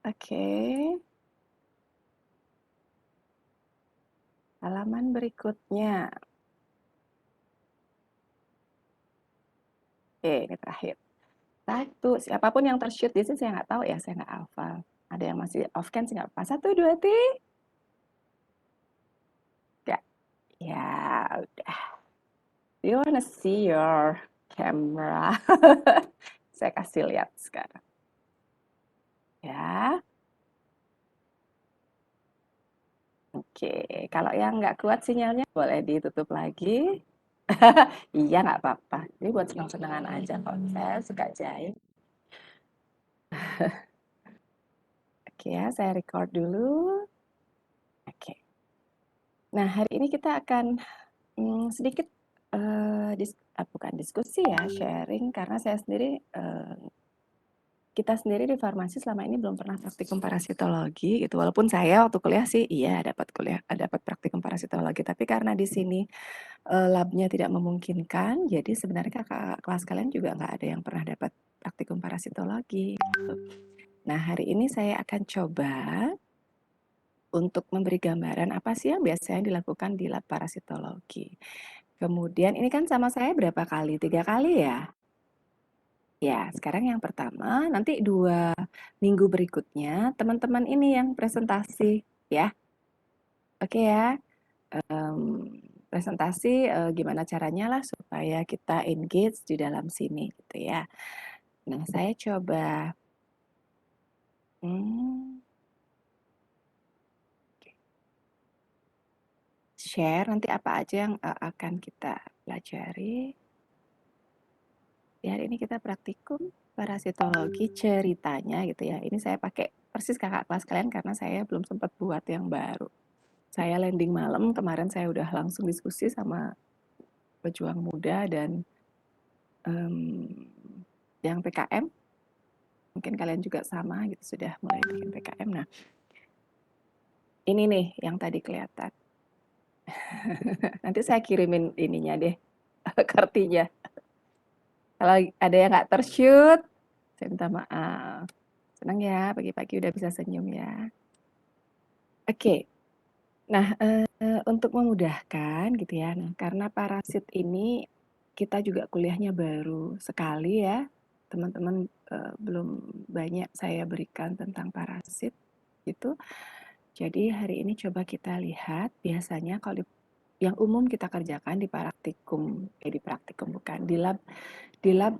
Oke. Halaman berikutnya. Oke, ini terakhir. Satu, siapapun yang tershoot di sini saya nggak tahu ya, saya nggak hafal. Ada yang masih off cam sih nggak apa. 1, 2, 3. Ya, ya udah. Do you wanna see your camera? Saya kasih lihat sekarang. Ya. Oke, kalau yang nggak kuat sinyalnya boleh ditutup lagi. Iya, nggak apa-apa. Ini buat senang-senangan aja kok. Saya suka jahit. Oke ya, saya record dulu. Oke. Nah, hari ini kita akan sedikit bukan diskusi ya, sharing karena saya sendiri kita sendiri di farmasi selama ini belum pernah praktikum parasitologi gitu. Walaupun saya waktu kuliah sih iya dapat praktikum parasitologi, tapi karena di sini labnya tidak memungkinkan, jadi sebenarnya kakak kelas kalian juga nggak ada yang pernah dapat praktikum parasitologi gitu. Nah, hari ini saya akan coba untuk memberi gambaran apa sih yang biasanya dilakukan di lab parasitologi. Kemudian ini kan sama saya berapa kali? 3 kali ya? Ya, sekarang yang pertama, nanti 2 minggu berikutnya teman-teman ini yang presentasi ya. Oke ya. Presentasi gimana caranya lah supaya kita engage di dalam sini gitu ya. Nah, saya coba share nanti apa aja yang akan kita pelajari. Ya, hari ini kita praktikum parasitologi ceritanya gitu ya. Ini saya pakai persis kakak kelas kalian karena saya belum sempat buat yang baru. Saya landing malam, kemarin saya udah langsung diskusi sama pejuang muda dan yang PKM. Mungkin kalian juga sama gitu, sudah mulai bikin PKM. Nah, ini nih yang tadi kelihatan. Nanti saya kirimin ininya deh, kartinya. Kalau ada yang nggak tershoot, saya minta maaf. Senang ya, pagi-pagi udah bisa senyum ya. Oke. Nah, untuk memudahkan gitu ya, nah karena parasit ini kita juga kuliahnya baru sekali ya, teman-teman belum banyak saya berikan tentang parasit gitu. Jadi hari ini coba kita lihat biasanya kalau yang umum kita kerjakan di praktikum bukan, di lab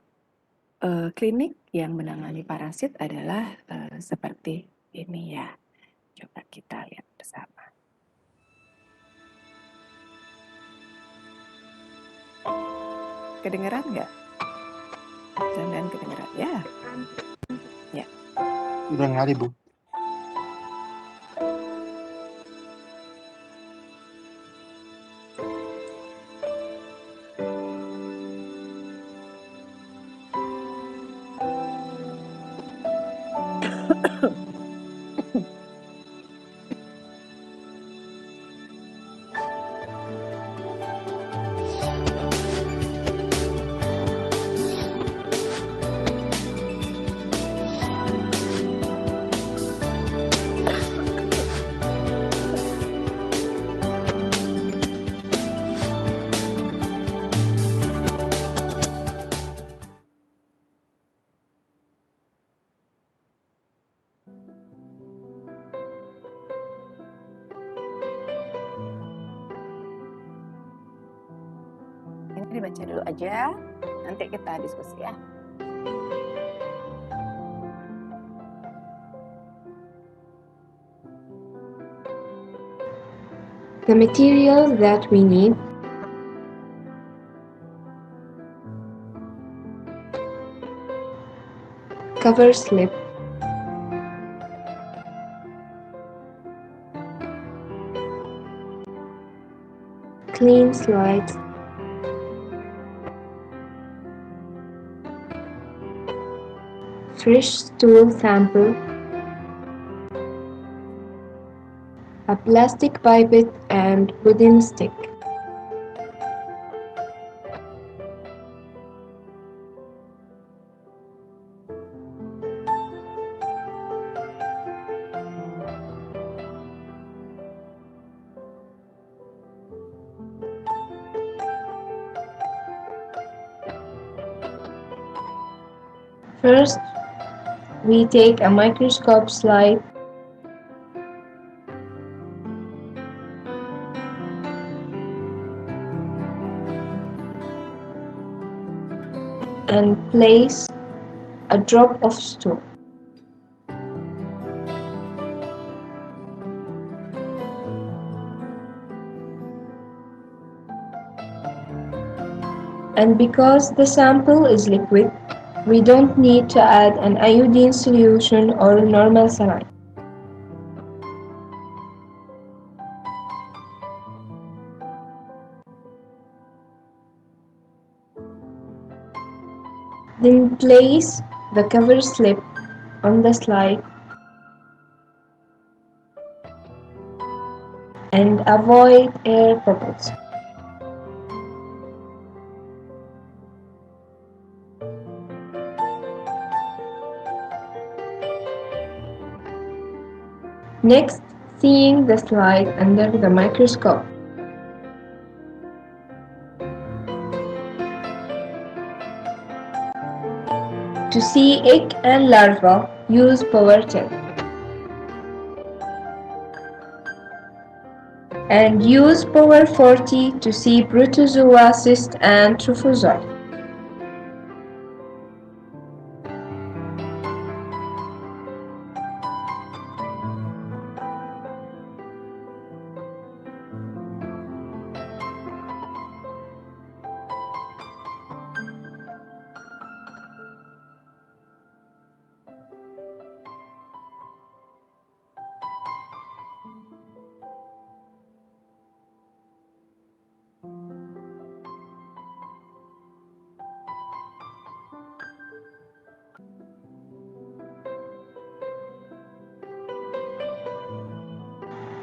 klinik yang menangani parasit adalah seperti ini ya. Coba kita lihat bersama. Kedengeran nggak? Jangan kedengeran ya. Ya. Dengar Ibu. Ini dibaca dulu aja, nanti kita diskusi ya. The materials that we need cover slip, clean slides, fresh stool sample, a plastic pipette and wooden stick. First, we take a microscope slide and place a drop of stool. And because the sample is liquid, we don't need to add an iodine solution or normal saline. Then place the cover slip on the slide and avoid air bubbles. Next, seeing the slide under the microscope. To see egg and larva, use power 10. And use power 40 to see protozoa, cyst, and trophozoite.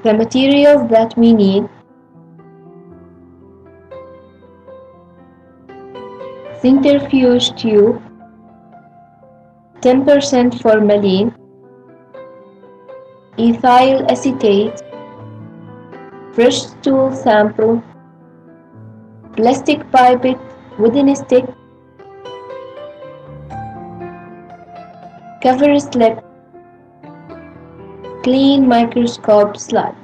The materials that we need: centrifuge tube, 10% formalin, ethyl acetate, fresh stool sample, plastic pipette, wooden stick, cover slip, clean microscope slides.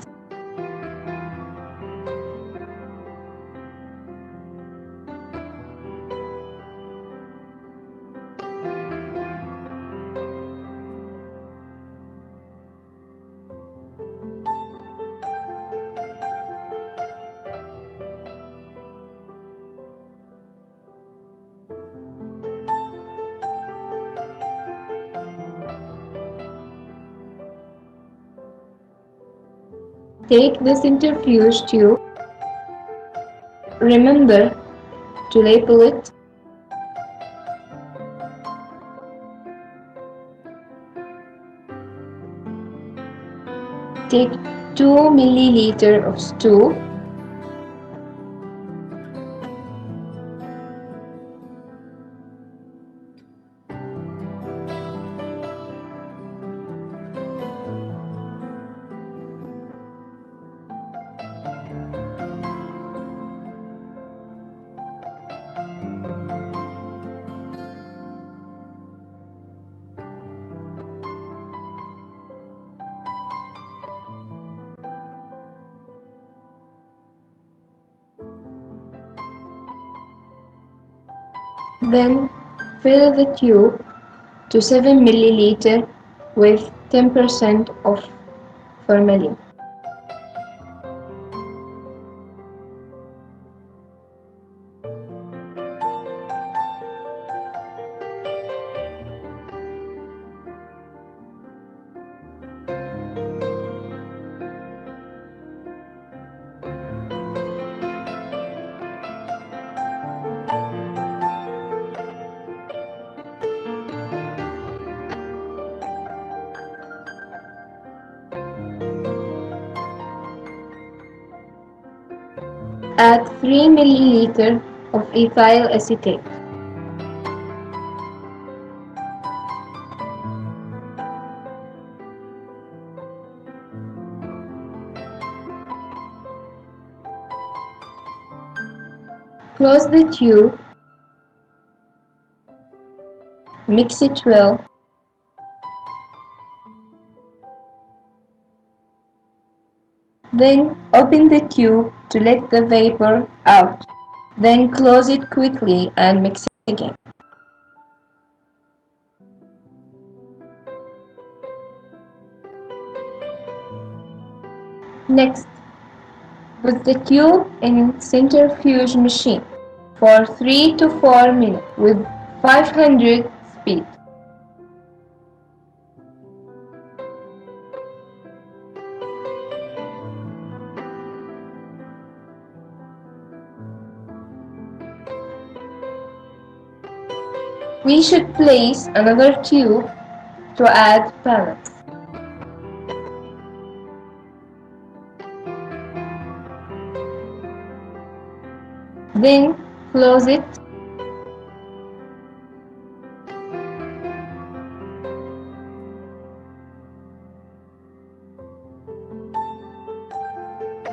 Take the centrifuge tube. Remember to label it. Take 2 milliliters of stool. Then fill the tube to 7 milliliters with 10% of formalin. Add 3 milliliters of ethyl acetate. Close the tube. mix it well. Then open the tube to let the vapor out. Then close it quickly and mix it again. Next, put the tube in centrifuge machine for 3 to 4 minutes with 500 speed. We should place another tube to add balance. Then close it.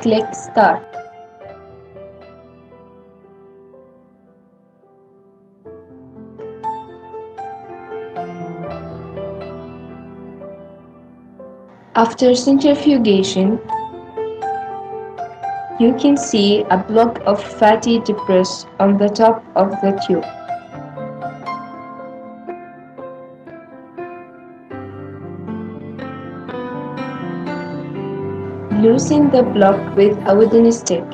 Click Start. After centrifugation, you can see a block of fatty debris on the top of the tube. Loosen the block with a wooden stick.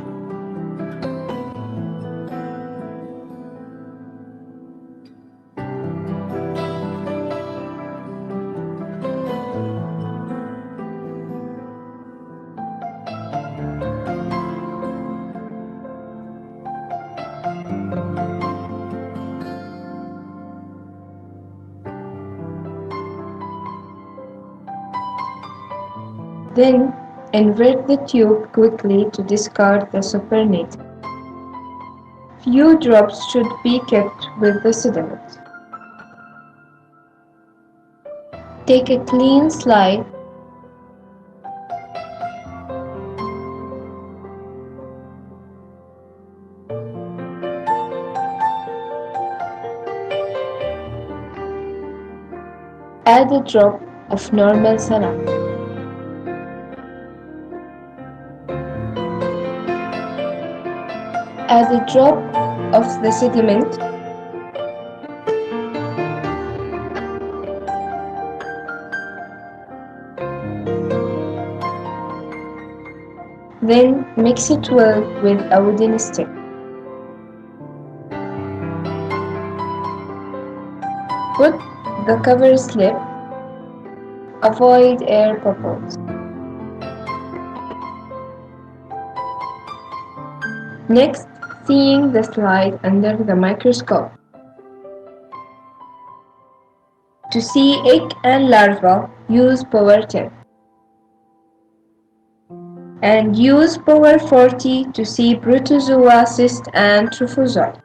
Then, invert the tube quickly to discard the supernatant. Few drops should be kept with the sediment. Take a clean slide add a drop of normal saline. Add a drop of the sediment. Then mix it well with a wooden stick. Put the cover slip. Avoid air bubbles. Next, seeing the slide under the microscope. To see egg and larva, use power 10. And use power 40 to see protozoa, cyst, and trophozoite.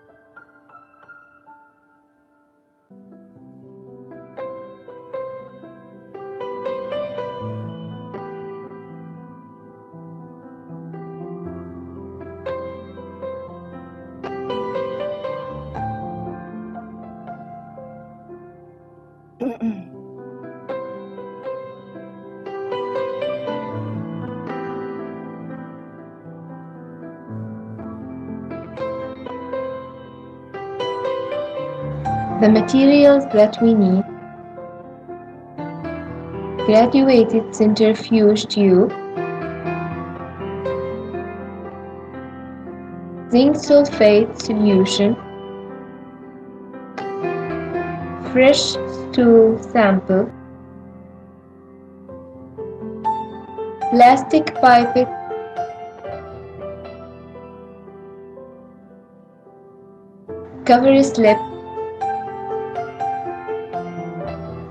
The materials that we need: graduated centrifuge tube, zinc sulfate solution, fresh stool sample, plastic pipette, cover slip,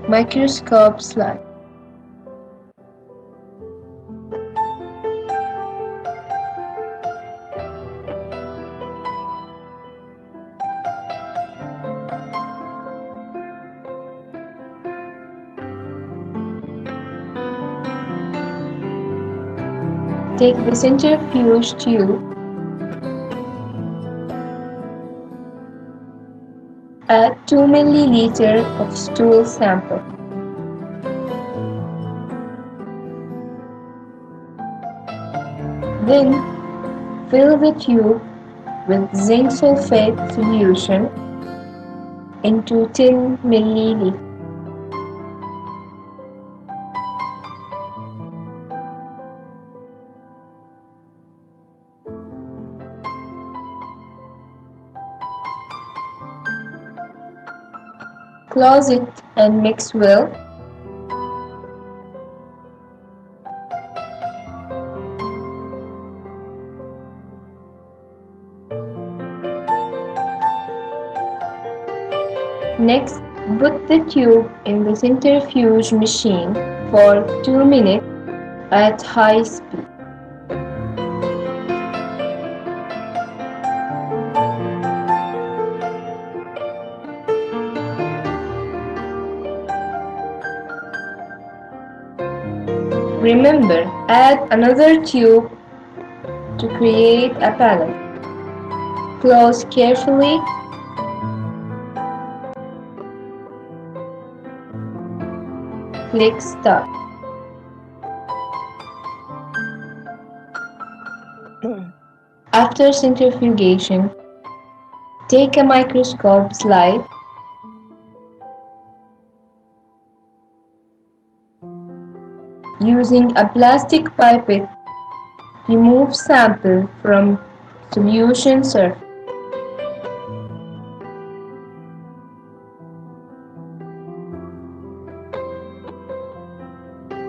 microscope slide. Take the centrifuge tube a 2 milliliter of stool sample. Then fill the tube with zinc sulfate solution into 10 milliliters. Close it and mix well. Next, put the tube in the centrifuge machine for 2 minutes at high speed. Remember, add another tube to create a palette. Close carefully. Click Start. After centrifugation, take a microscope slide using a plastic pipette. Remove sample from solution surface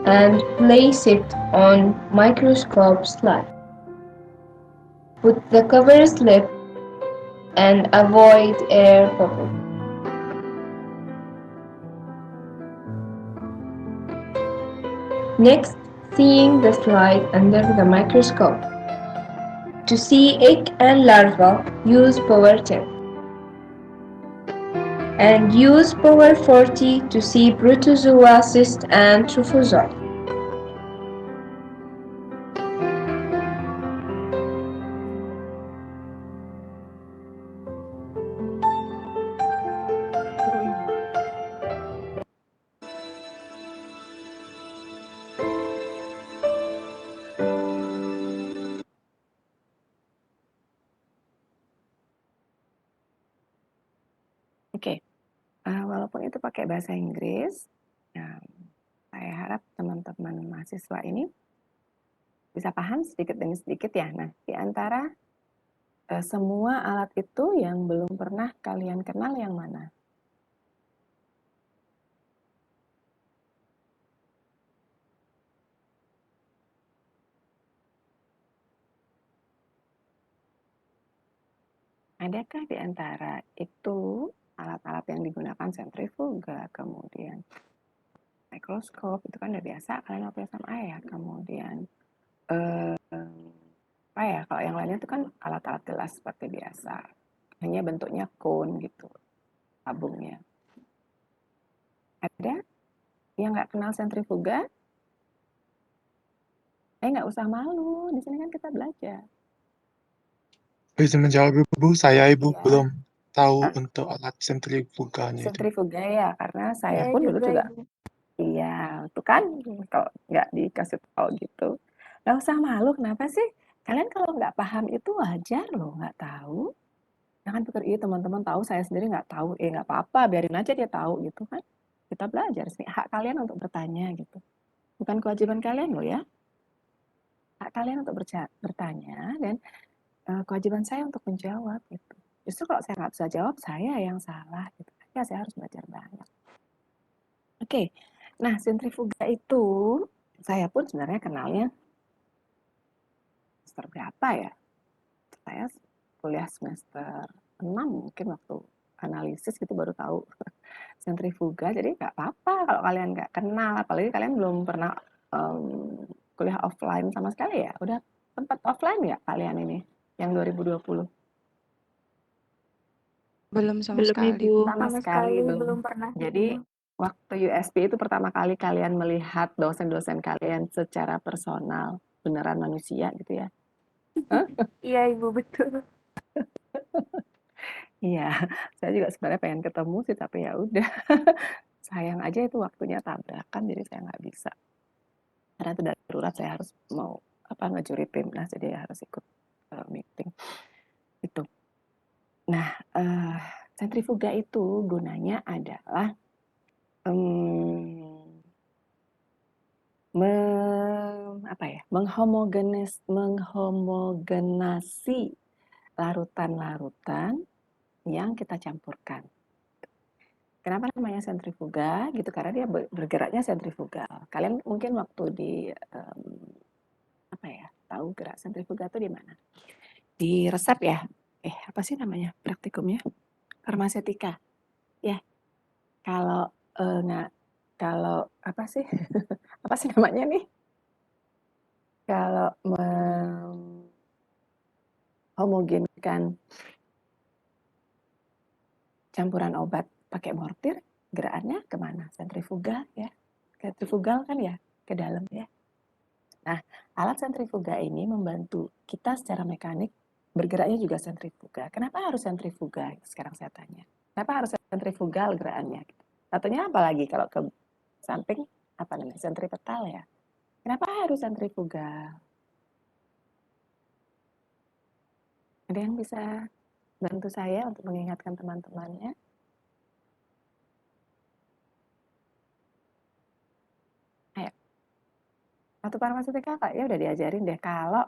and place it on microscope slide. Put the cover slip and avoid air bubble. Next, seeing the slide under the microscope. To see egg and larva, use power 10. And use power 40 to see protozoa, cyst, and trophozoite. Oke, walaupun itu pakai bahasa Inggris, saya harap teman-teman mahasiswa ini bisa paham sedikit demi sedikit ya. Nah, di antara semua alat itu yang belum pernah kalian kenal yang mana? Adakah di antara itu alat-alat yang digunakan sentrifuga, kemudian mikroskop, itu kan udah biasa kalian waktu SMA ya, kemudian apa ya, kalau yang lainnya itu kan alat-alat gelas seperti biasa, hanya bentuknya cone gitu, tabungnya. Ada yang nggak kenal sentrifuga? Nggak usah malu, di sini kan kita belajar. Bisa menjawab Ibu, saya Ibu Iya. belum tahu Hah? untuk alat sentrifuganya itu. Sentrifuga ya, karena saya Saya pun dulu juga. Ibu. Iya, itu kan kalau nggak dikasih tahu gitu. Nggak usah malu, kenapa sih? Kalian kalau nggak paham itu wajar loh, nggak tahu. Jangan pikir, iya teman-teman tahu, saya sendiri nggak tahu. Nggak apa-apa, biarin aja dia tahu gitu kan. Kita belajar sih, hak kalian untuk bertanya gitu. Bukan kewajiban kalian loh ya. Hak kalian untuk bertanya dan kewajiban saya untuk menjawab gitu. Justru kalau saya nggak bisa jawab, saya yang salah gitu. Ya saya harus belajar banyak. Oke, nah sentrifuga itu saya pun sebenarnya kenalnya semester berapa ya? Saya kuliah semester 6 mungkin waktu analisis gitu baru tahu sentrifuga. Jadi nggak apa-apa kalau kalian nggak kenal, apalagi kalian belum pernah kuliah offline sama sekali ya. Udah sempat offline nggak kalian ini yang 2020? Belum sama Belum sekali. Ibu. Sama sekali belum pernah. Jadi waktu USP itu pertama kali kalian melihat dosen-dosen kalian secara personal, beneran manusia gitu ya? Iya Ibu, betul. Iya, saya juga sebenarnya pengen ketemu sih, tapi ya udah. Sayang aja itu waktunya tabrakan, jadi saya nggak bisa. Karena itu darurat, saya harus mau ngejuri timnas, jadi harus ikut meeting itu. Nah, sentrifuga itu gunanya adalah menghomogenasi larutan-larutan yang kita campurkan. Kenapa namanya sentrifuga gitu? Karena dia bergeraknya sentrifugal. Kalian mungkin waktu tahu gerak sentrifuga itu di mana? Di resep ya? Apa sih namanya praktikumnya? Farmasetika. Ya. Kalau apa sih? Apa sih namanya nih? Kalau menghomogenkan campuran obat pakai mortir, gerakannya kemana? Sentrifuga ya. Sentrifugal kan ya, ke dalam ya. Nah, alat sentrifuga ini membantu kita secara mekanik, bergeraknya juga sentrifuga. Kenapa harus sentrifuga? Sekarang saya tanya. Kenapa harus sentrifugal gerakannya? Satunya apa lagi kalau ke samping, apa namanya, sentripetal ya? Kenapa harus sentrifugal? Ada yang bisa bantu saya untuk mengingatkan teman-temannya? Ayo. Waktu farmasetika ya udah diajarin deh, kalau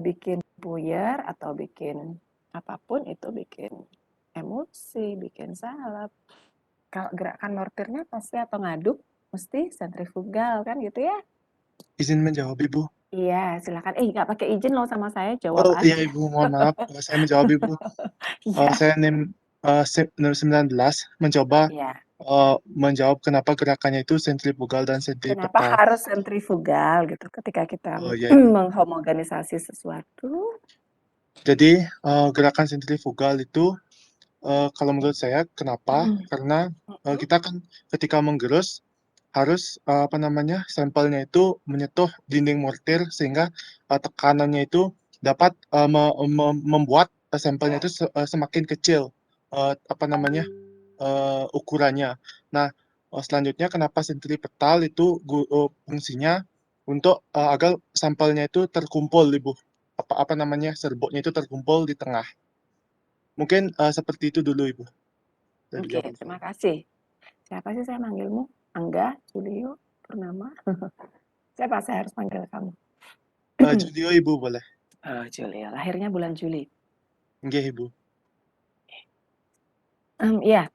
bikin puyer atau bikin apapun itu bikin emulsi, bikin salep. Kalau gerakan mortirnya pasti atau ngaduk mesti sentrifugal kan gitu ya? Izin menjawab, Ibu. Iya, silakan. Nggak pakai izin loh sama saya, jawab Oh iya, aja. Ibu, mohon maaf. Saya menjawab, Ibu. Iya. Saya NIM 19 mencoba Iya. menjawab kenapa gerakannya itu sentrifugal dan Kenapa sentripetal. harus sentrifugal gitu ketika kita Oh iya, Ibu. menghomogenisasi sesuatu? Jadi gerakan sentrifugal itu kalau menurut saya kenapa? Karena kita kan ketika menggerus harus sampelnya itu menyentuh dinding mortir sehingga tekanannya itu dapat membuat sampelnya itu semakin kecil ukurannya. Nah, selanjutnya kenapa sentripetal itu fungsinya untuk agar sampelnya itu terkumpul, Ibu. Serbuknya itu terkumpul di tengah. Mungkin seperti itu dulu, Ibu. Oke, terima kasih. Siapa sih saya manggilmu? Angga, Julio, Purnama? Siapa saya harus panggil kamu? Julio, Ibu, boleh. Julio, lahirnya bulan Juli. Nggih, Ibu. Iya,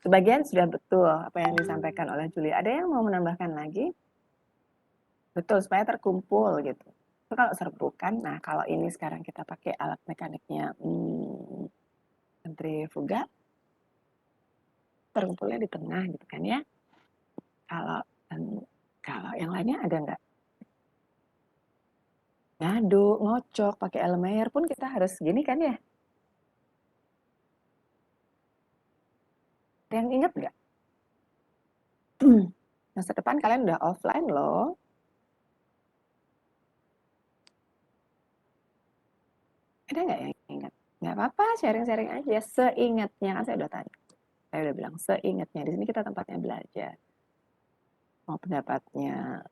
sebagian sudah betul apa yang disampaikan oleh Juli. Ada yang mau menambahkan lagi? Betul, supaya terkumpul gitu. Itu kalau serbuk kan. Nah, kalau ini sekarang kita pakai alat mekaniknya sentrifuga, terkumpulnya di tengah gitu kan ya. Kalau yang lainnya ada nggak? Ngaduk, ngocok, pakai Elmeyer pun kita harus gini kan ya. Ada yang ingat nggak? Masa depan kalian udah offline loh. Ada nggak yang ingat? Nggak apa-apa, sharing-sharing aja. Seingatnya, kan saya udah tanya. Saya udah bilang, seingatnya. Di sini kita tempatnya belajar. Mau pendapatnya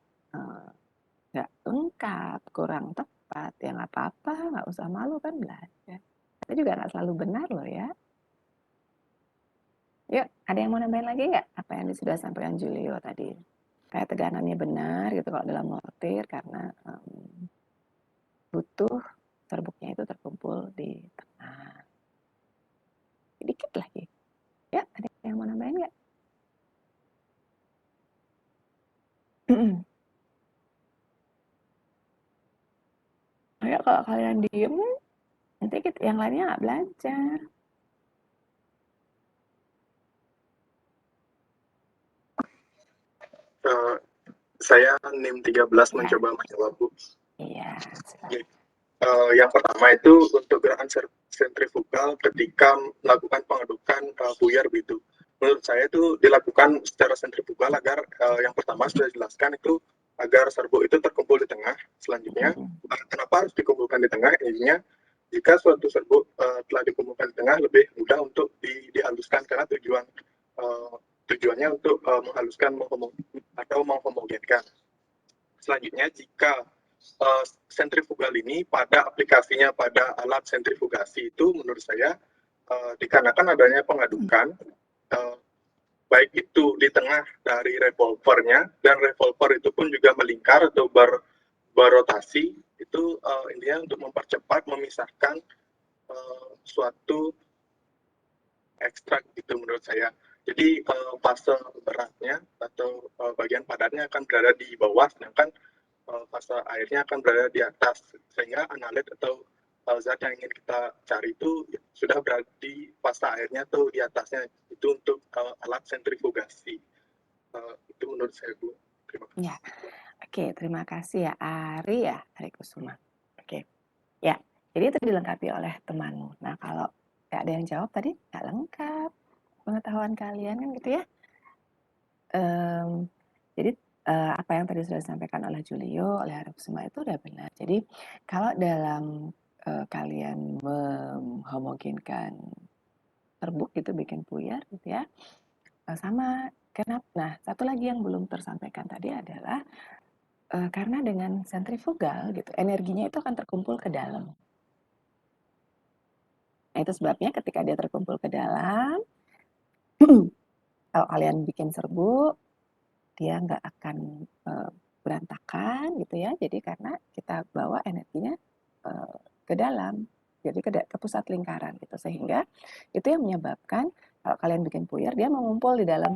nggak lengkap, kurang tepat, ya nggak apa-apa, nggak usah malu kan belajar. Saya juga nggak selalu benar loh ya. Yuk, ada yang mau nambahin lagi nggak? Apa yang sudah sampaikan Julio tadi? Kayak teganannya benar gitu kalau dalam mortir, karena butuh serbuknya itu terkumpul di tengah. Dikit lagi. Ya, ada yang mau nambahin nggak? Ayo kalau kalian diem, nanti yang lainnya nggak belajar. Saya NIM 13 mencoba menjawab, Bu. Iya. Yang pertama itu untuk gerakan sentrifugal ketika melakukan pengedukan puyer begitu. Menurut saya itu dilakukan secara sentrifugal agar yang pertama sudah dijelaskan itu agar serbuk itu terkumpul di tengah. Selanjutnya, kenapa harus dikumpulkan di tengah? Intinya jika suatu serbuk telah dikumpulkan di tengah, lebih mudah untuk dihaluskan karena tujuannya untuk menghaluskan atau menghomogenkan. Selanjutnya, jika sentrifugal ini pada aplikasinya pada alat sentrifugasi itu menurut saya dikarenakan adanya pengadukan baik itu di tengah dari revolvernya, dan revolver itu pun juga melingkar atau berotasi, itu intinya untuk mempercepat memisahkan suatu ekstrak gitu menurut saya. Jadi fase beratnya atau bagian padatnya akan berada di bawah, sedangkan fase airnya akan berada di atas, sehingga analit atau zat yang ingin kita cari itu sudah berada di fase airnya atau di atasnya. Itu untuk alat sentrifugasi. Itu menurut saya, Bu. Terima kasih. Ya, oke, terima kasih ya Ari Kusuma. Oke, ya, jadi itu dilengkapi oleh temanmu. Nah, kalau nggak ada yang jawab tadi, nggak lengkap pengetahuan kalian kan gitu ya. Jadi apa yang tadi sudah disampaikan oleh Julio, oleh Ari Kusuma itu udah benar. Jadi kalau dalam kalian menghomogenkan serbuk gitu, bikin puyer gitu ya, sama kenapa? Nah, satu lagi yang belum tersampaikan tadi adalah karena dengan sentrifugal gitu, energinya itu akan terkumpul ke dalam. Nah, itu sebabnya ketika dia terkumpul ke dalam, kalau kalian bikin serbuk, dia nggak akan berantakan gitu ya. Jadi karena kita bawa energinya ke dalam, jadi ke pusat lingkaran gitu, sehingga itu yang menyebabkan kalau kalian bikin puyer, dia mengumpul di dalam,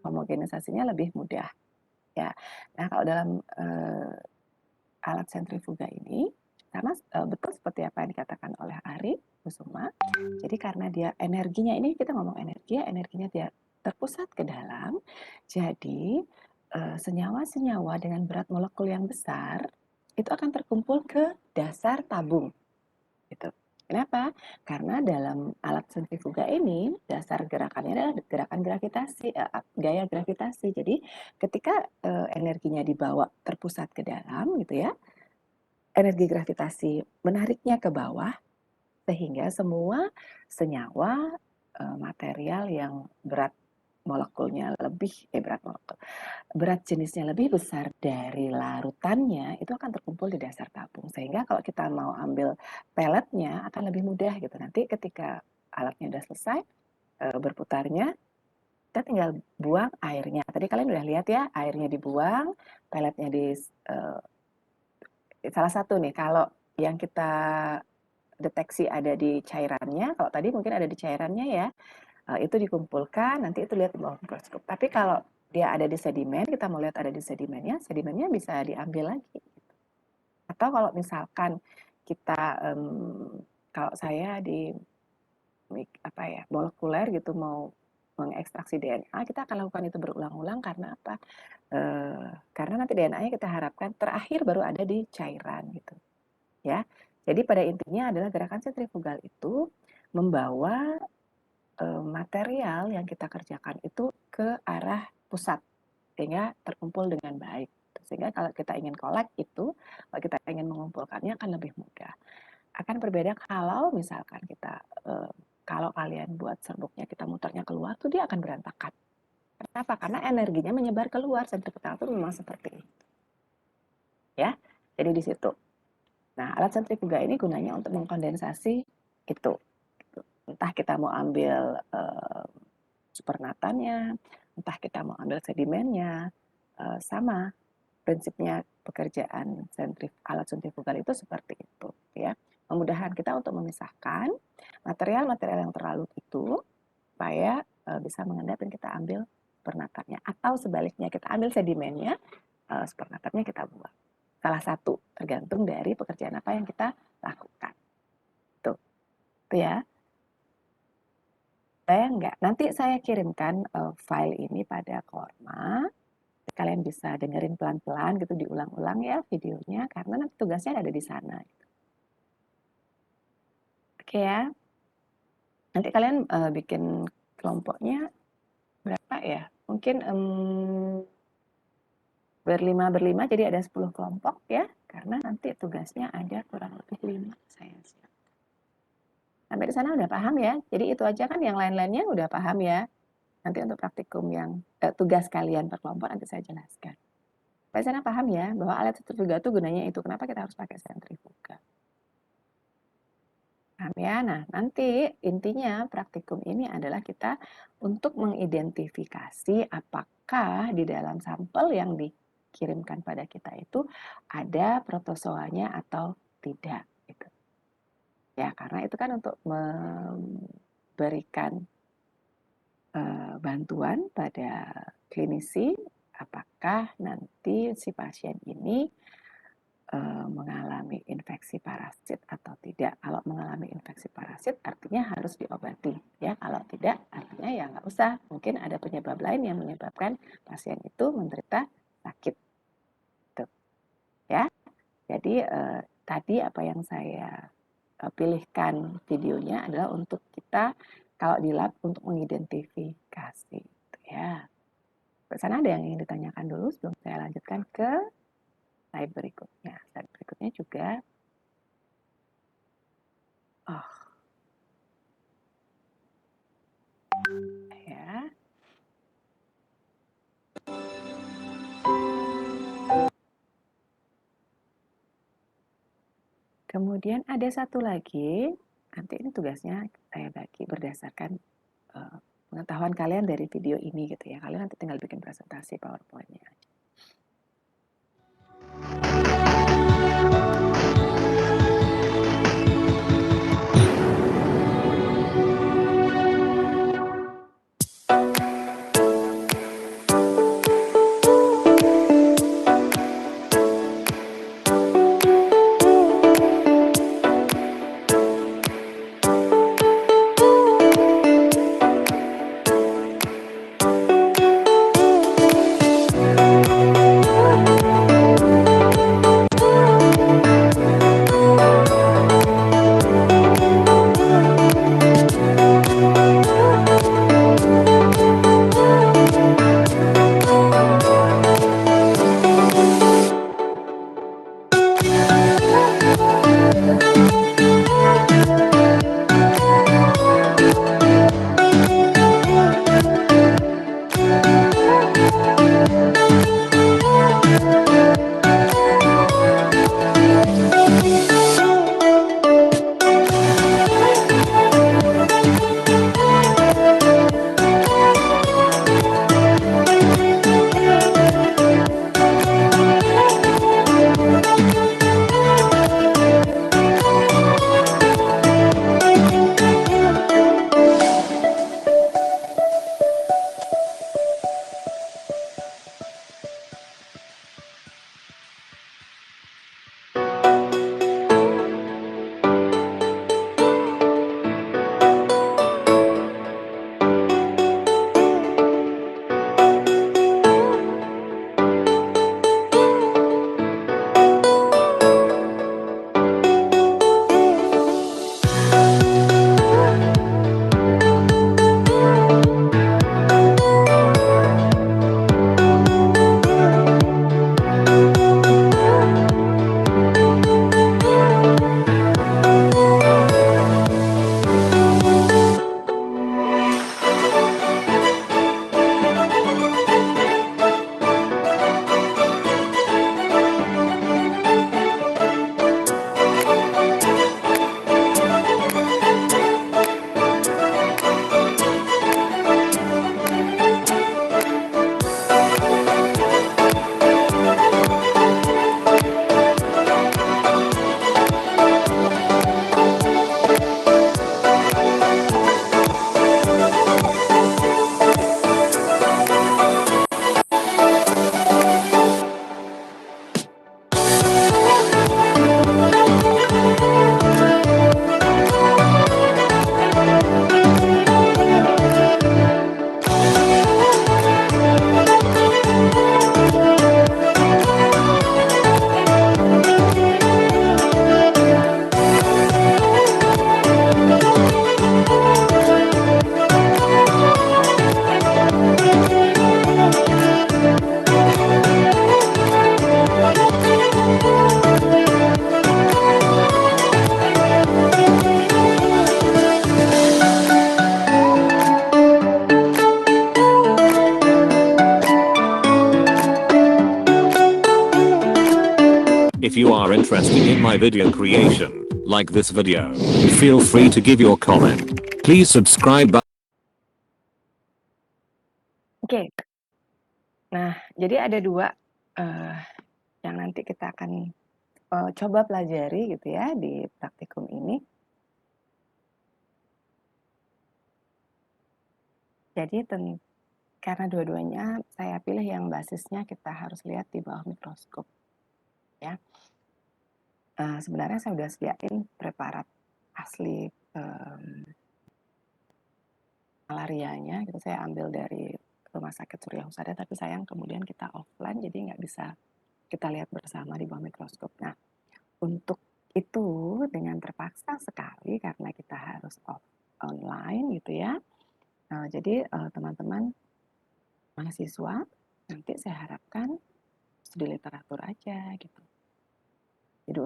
homogenisasinya lebih mudah ya. Nah, kalau dalam alat sentrifuga ini sama betul seperti apa yang dikatakan oleh Ari Kusuma. Jadi karena dia energinya, ini kita ngomong energi ya, energinya dia terpusat ke dalam, jadi senyawa-senyawa dengan berat molekul yang besar itu akan terkumpul ke dasar tabung gitu. Kenapa? Karena dalam alat sentrifuga ini dasar gerakannya adalah gerakan gravitasi, gaya gravitasi. Jadi ketika energinya dibawa terpusat ke dalam gitu ya, energi gravitasi menariknya ke bawah, sehingga semua senyawa material yang berat molekulnya lebih berat jenisnya lebih besar dari larutannya, itu akan terkumpul di dasar tabung. Sehingga kalau kita mau ambil pelletnya akan lebih mudah gitu. Nanti ketika alatnya udah selesai berputarnya, kita tinggal buang airnya. Tadi kalian udah lihat ya, airnya dibuang, pelletnya di salah satu nih, kalau yang kita deteksi ada di cairannya, kalau tadi mungkin ada di cairannya ya, itu dikumpulkan, nanti itu lihat di bawah mikroskop. Tapi kalau dia ada di sedimen, kita mau lihat ada di sedimennya bisa diambil lagi. Atau kalau misalkan kita, kalau saya di molekuler gitu mau mengekstraksi DNA, kita akan lakukan itu berulang-ulang karena apa? Karena nanti DNA-nya kita harapkan terakhir baru ada di cairan gitu, ya. Jadi pada intinya adalah gerakan sentrifugal itu membawa material yang kita kerjakan itu ke arah pusat sehingga terkumpul dengan baik. Sehingga kalau kita ingin collect itu, kalau kita ingin mengumpulkannya akan lebih mudah. Akan berbeda kalau misalkan kita kalau kalian buat serbuknya kita muternya keluar tuh dia akan berantakan. Kenapa? Karena energinya menyebar keluar. Sentrifugal itu memang seperti itu. Ya. Jadi di situ. Nah, alat sentrifuga ini gunanya untuk mengkondensasi itu. Entah kita mau ambil supernatannya, entah kita mau ambil sedimennya, sama prinsipnya pekerjaan alat sentrifugal itu seperti itu ya. Memudahkan kita untuk memisahkan material-material yang terlalu itu supaya bisa mengendap dan kita ambil supernatannya, atau sebaliknya kita ambil sedimennya, supernatannya kita buang. Salah satu, tergantung dari pekerjaan apa yang kita lakukan. Tuh ya. Saya enggak. Nanti saya kirimkan file ini pada Korma. Kalian bisa dengerin pelan-pelan gitu, diulang-ulang ya videonya, karena nanti tugasnya ada di sana. Oke ya. Nanti kalian bikin kelompoknya berapa ya? Mungkin berlima, jadi ada 10 kelompok ya. Karena nanti tugasnya ada kurang lebih 5 saya siap. Sampai di sana udah paham ya? Jadi itu aja kan, yang lain-lainnya udah paham ya? Nanti untuk praktikum yang tugas kalian per kelompok nanti saya jelaskan. Sampai sana paham ya, bahwa alat sentrifuga itu gunanya itu. Kenapa kita harus pakai sentrifuga? Paham ya? Nah, nanti intinya praktikum ini adalah kita untuk mengidentifikasi apakah di dalam sampel yang dikirimkan pada kita itu ada protozoanya atau tidak. Gitu. Ya, karena itu kan untuk memberikan bantuan pada klinisi apakah nanti si pasien ini mengalami infeksi parasit atau tidak. Kalau mengalami infeksi parasit artinya harus diobati ya. Kalau tidak artinya ya nggak usah. Mungkin ada penyebab lain yang menyebabkan pasien itu menderita sakit. Tuh. Ya. Jadi tadi apa yang saya pilihkan videonya adalah untuk kita kalau di lab untuk mengidentifikasi gitu ya. Ke sana ada yang ingin ditanyakan dulu sebelum saya lanjutkan ke slide berikutnya. Slide berikutnya juga ya. Kemudian ada satu lagi, nanti ini tugasnya saya bagi berdasarkan pengetahuan kalian dari video ini gitu ya. Kalian nanti tinggal bikin presentasi PowerPoint-nya. If you are interested in my video creation, like this video, feel free to give your comment. Please subscribe. Oke. Nah, jadi ada 2 yang nanti kita akan coba pelajari gitu ya di praktikum ini. Jadi karena dua-duanya saya pilih yang basisnya kita harus lihat di bawah mikroskop ya. Sebenarnya saya udah sediain preparat asli malarianya gitu, saya ambil dari Rumah Sakit Surya Husada, tapi sayang kemudian kita offline jadi nggak bisa kita lihat bersama di bawah mikroskop. Nah, untuk itu dengan terpaksa sekali karena kita harus online gitu ya. Jadi teman-teman mahasiswa nanti saya harapkan studi literatur aja gitu. Jadi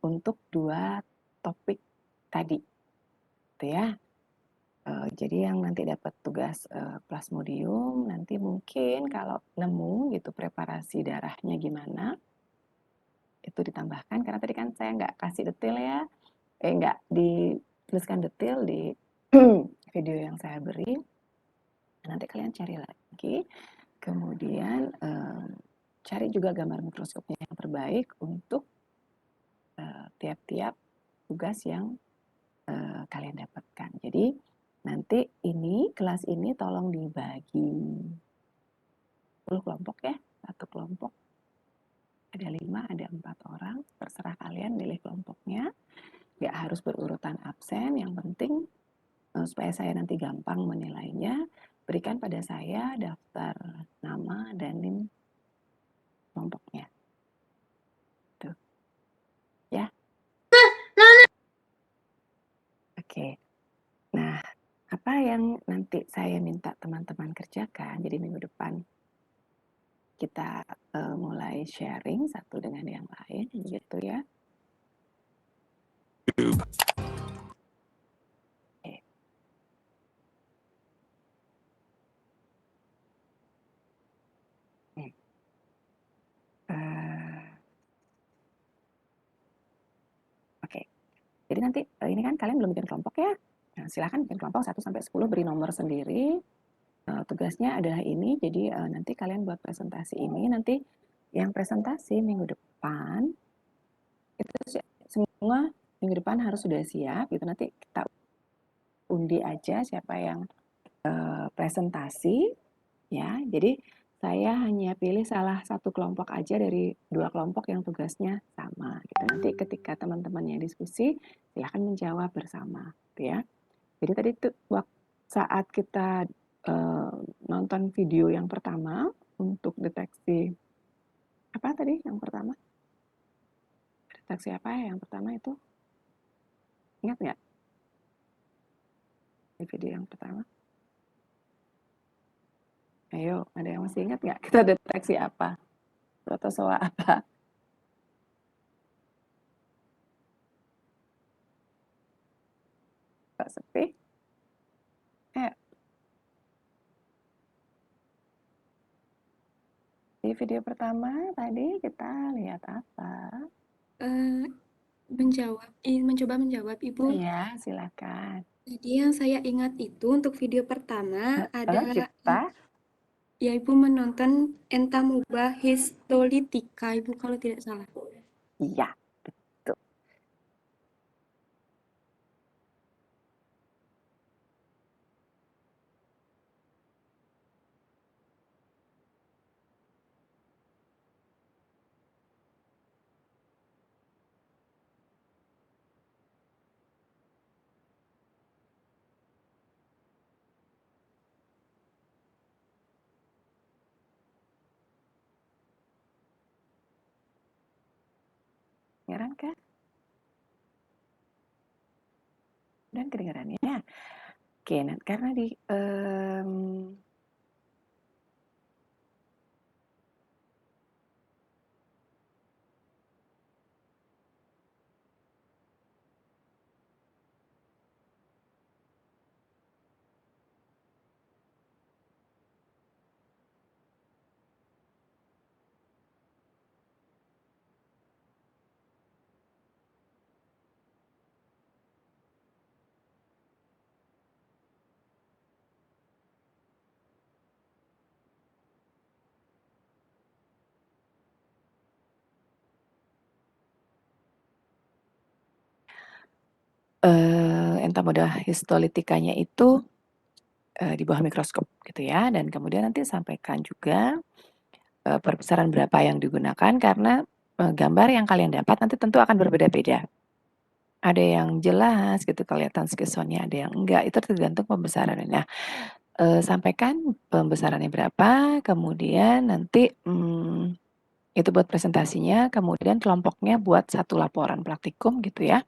untuk 2 topik tadi, gitu ya. Jadi yang nanti dapat tugas plasmodium nanti mungkin kalau nemu gitu preparasi darahnya gimana, itu ditambahkan karena tadi kan saya nggak kasih detail ya, nggak dituliskan detail di video yang saya beri. Nanti kalian cari lagi, kemudian cari juga gambar mikroskopnya yang terbaik untuk tiap-tiap tugas yang kalian dapatkan. Jadi nanti kelas ini tolong dibagi 10 kelompok ya, 1 kelompok ada 5, ada 4 orang, terserah kalian milih kelompoknya, nggak harus berurutan absen, yang penting supaya saya nanti gampang menilainya, berikan pada saya daftar nama dan NIM kelompoknya. Tuh. Ya. Oke. Nah, apa yang nanti saya minta teman-teman kerjakan, jadi minggu depan kita mulai sharing satu dengan yang lain gitu ya. Oke. Oke. Jadi nanti ini kan kalian belum bikin kelompok ya. Nah, silakan bikin kelompok 1 sampai 10, beri nomor sendiri. Tugasnya adalah ini. Jadi nanti kalian buat presentasi ini, nanti yang presentasi minggu depan itu semua minggu depan harus sudah siap gitu. Nanti kita undi aja siapa yang presentasi ya. Jadi saya hanya pilih salah satu kelompok aja dari 2 kelompok yang tugasnya sama gitu. Nanti ketika teman-temannya diskusi silahkan menjawab bersama gitu ya. Jadi tadi itu saat kita nonton video yang pertama untuk deteksi apa tadi yang pertama? Deteksi apa ya yang pertama itu? Ingat nggak? Di video yang pertama? Ayo, ada yang masih ingat nggak? Kita deteksi apa? Protozoa apa? Kok sepi? Di video pertama tadi kita lihat apa? Mencoba menjawab, Ibu. Iya, silakan. Jadi yang saya ingat itu untuk video pertama ada kita ya Ibu menonton entamuba histolytica, Ibu kalau tidak salah. iya, betul. Kedengeran kah? Dan kedengeran ya. Oke, nah, karena di entamoeba histolitikanya itu di bawah mikroskop gitu ya, dan kemudian nanti sampaikan juga perbesaran berapa yang digunakan karena gambar yang kalian dapat nanti tentu akan berbeda-beda. Ada yang jelas gitu kelihatan skisonnya, ada yang enggak, itu tergantung pembesarannya. Nah, sampaikan pembesarannya berapa, kemudian nanti itu buat presentasinya, kemudian kelompoknya buat satu laporan praktikum gitu ya.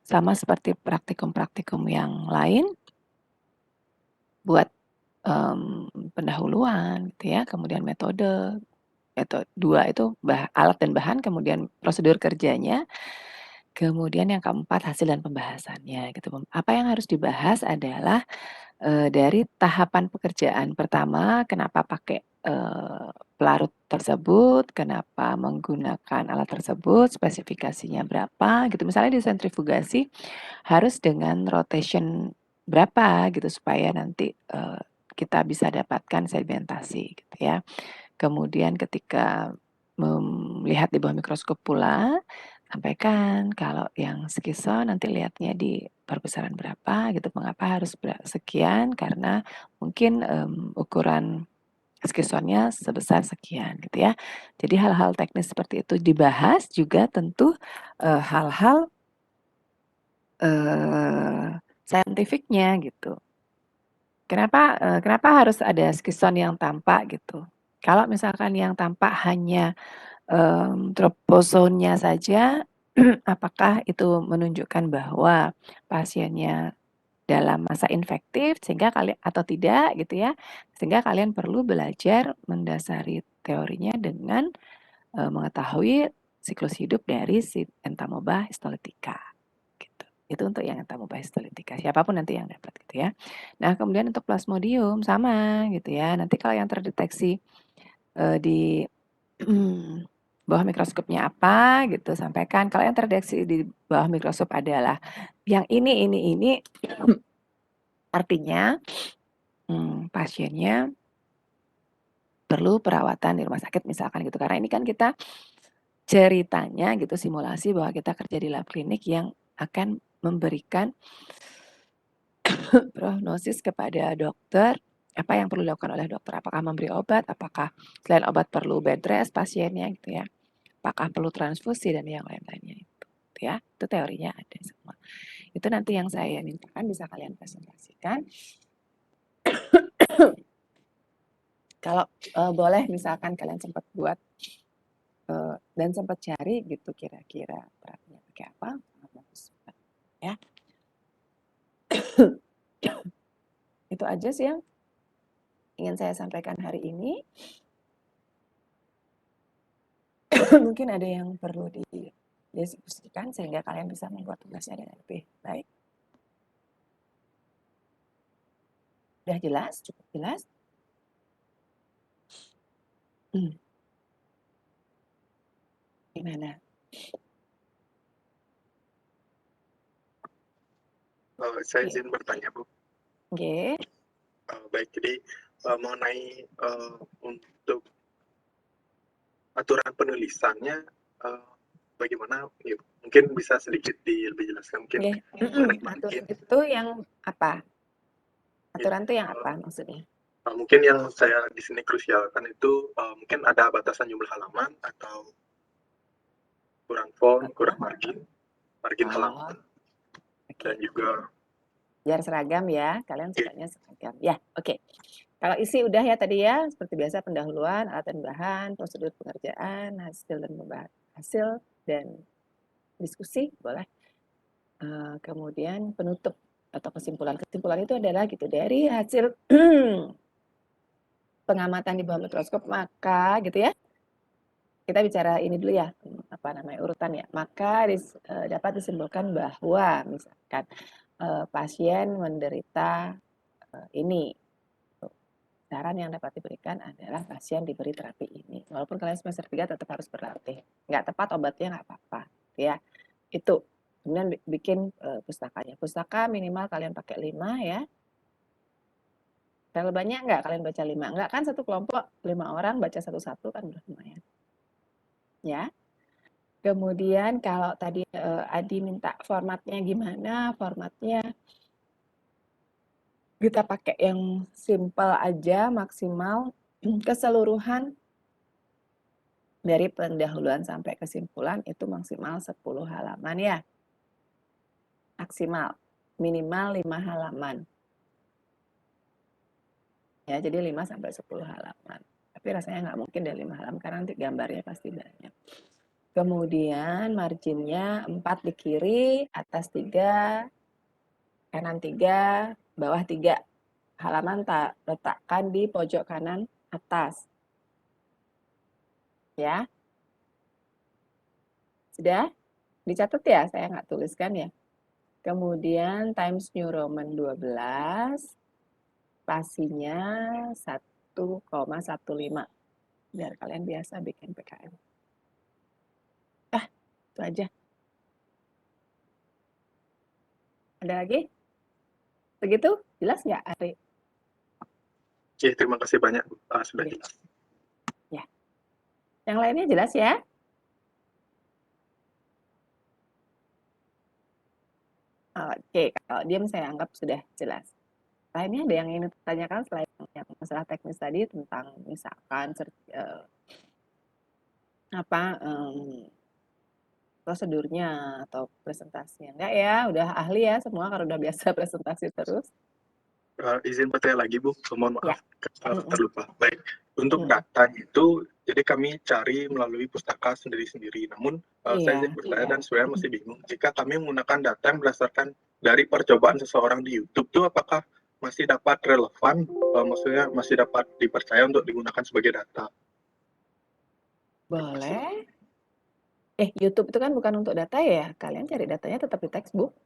Sama seperti praktikum-praktikum yang lain, buat pendahuluan gitu ya, kemudian metode, dua itu alat dan bahan, kemudian prosedur kerjanya, kemudian yang keempat hasil dan pembahasannya gitu. Apa yang harus dibahas adalah dari tahapan pekerjaan pertama, kenapa pakai pelarut tersebut, kenapa menggunakan alat tersebut, spesifikasinya berapa gitu. Misalnya di sentrifugasi harus dengan rotation berapa gitu supaya nanti kita bisa dapatkan sedimentasi gitu ya. Kemudian ketika melihat di bawah mikroskop pula, sampaikan kalau yang skison nanti lihatnya di perbesaran berapa gitu, mengapa harus sekian, karena mungkin ukuran skisonnya sebesar sekian gitu ya. Jadi hal-hal teknis seperti itu dibahas, juga tentu hal-hal saintifiknya gitu. Kenapa harus ada skison yang tampak gitu. Kalau misalkan yang tampak hanya troposonnya saja, apakah itu menunjukkan bahwa pasiennya dalam masa infektif sehingga kalian atau tidak gitu ya, sehingga kalian perlu belajar mendasari teorinya dengan mengetahui siklus hidup dari si entamoeba histolytica gitu. Itu untuk yang entamoeba histolytica, siapapun nanti yang dapat gitu ya. Nah, kemudian untuk plasmodium sama gitu ya. Nanti kalau yang terdeteksi di bawah mikroskopnya apa gitu, sampaikan. Kalau yang terdeteksi di bawah mikroskop adalah yang ini, artinya pasiennya perlu perawatan di rumah sakit misalkan gitu. Karena ini kan kita ceritanya gitu, simulasi bahwa kita kerja di lab klinik yang akan memberikan prognosis kepada dokter, apa yang perlu dilakukan oleh dokter, apakah memberi obat, apakah selain obat perlu bed rest pasiennya gitu ya, apakah perlu transfusi dan yang lain-lainnya itu ya, itu teorinya ada semua. Itu nanti yang saya mintakan bisa kalian presentasikan. Kalau boleh misalkan kalian sempat buat dan sempat cari gitu kira-kira terapinya pakai apa, sangat bagus ya. Itu aja sih yang ingin saya sampaikan hari ini. Mungkin ada yang perlu didiskusikan sehingga kalian bisa membuat tugasnya dengan lebih baik. Udah jelas? Cukup jelas? Gimana? Saya izin bertanya, Bu. Oke. Baik, jadi mengenai untuk aturan penulisannya bagaimana? Ya, mungkin bisa sedikit lebih jelaskan mungkin mengenai Aturan itu yang apa? Aturan itu yang apa maksudnya? Mungkin yang saya di sini krusialkan itu mungkin ada batasan jumlah halaman atau kurang font, kurang margin halaman, dan juga biar seragam ya, kalian sukanya seragam. Ya, oke. Kalau isi udah ya tadi ya, seperti biasa pendahuluan, alat dan bahan, prosedur pengerjaan, hasil dan diskusi boleh. Kemudian penutup atau kesimpulan. Kesimpulan itu adalah gitu, dari hasil pengamatan di bawah mikroskop, maka gitu ya, kita bicara ini dulu ya, apa namanya, urutan ya. Maka dapat disimpulkan bahwa misalkan pasien menderita ini, saran yang dapat diberikan adalah pasien diberi terapi ini. Walaupun kalian semester 3 tetap harus berlatih. Nggak tepat obatnya nggak apa-apa. Ya, itu. Kemudian bikin pustakanya. Pustaka minimal kalian pakai 5 ya. Terlalu banyak nggak kalian baca 5? Nggak kan, satu kelompok 5 orang baca satu-satu kan udah lumayan. Ya. Kemudian kalau tadi Adi minta formatnya gimana, formatnya Kita pakai yang simple aja, maksimal keseluruhan dari pendahuluan sampai kesimpulan itu maksimal 10 halaman ya. Maksimal, minimal 5 halaman. Ya, jadi 5 sampai 10 halaman. Tapi rasanya nggak mungkin dari 5 halaman karena nanti gambarnya pasti banyak. Kemudian marginnya 4 di kiri, atas 3, kanan 3, bawah 3. Halaman letakkan di pojok kanan atas. Ya. Sudah? Dicatat ya, saya nggak tuliskan ya. Kemudian Times New Roman 12, spasinya 1,15. Biar kalian biasa bikin PKM. Itu aja. Ada lagi? Begitu? Jelas nggak, Ari? Oke, terima kasih banyak Bu. Sudah Oke. jelas. Ya. Yang lainnya jelas ya? Oke, kalau diam saya anggap sudah jelas. Lainnya ada yang ingin ditanyakan selain yang masalah teknis tadi tentang misalkan prosedurnya atau presentasinya? Enggak ya, udah ahli ya semua kalau udah biasa presentasi terus. Izin bertanya lagi Bu, mohon Ya. maaf terlupa. Baik, untuk data itu jadi kami cari melalui pustaka sendiri-sendiri. Namun saya izin bertanya dan sebenarnya masih bingung. Jika kami menggunakan data yang berdasarkan dari percobaan seseorang di YouTube itu apakah masih dapat relevan? Maksudnya masih dapat dipercaya untuk digunakan sebagai data? Boleh. YouTube itu kan bukan untuk data ya. Kalian cari datanya tetap di textbook.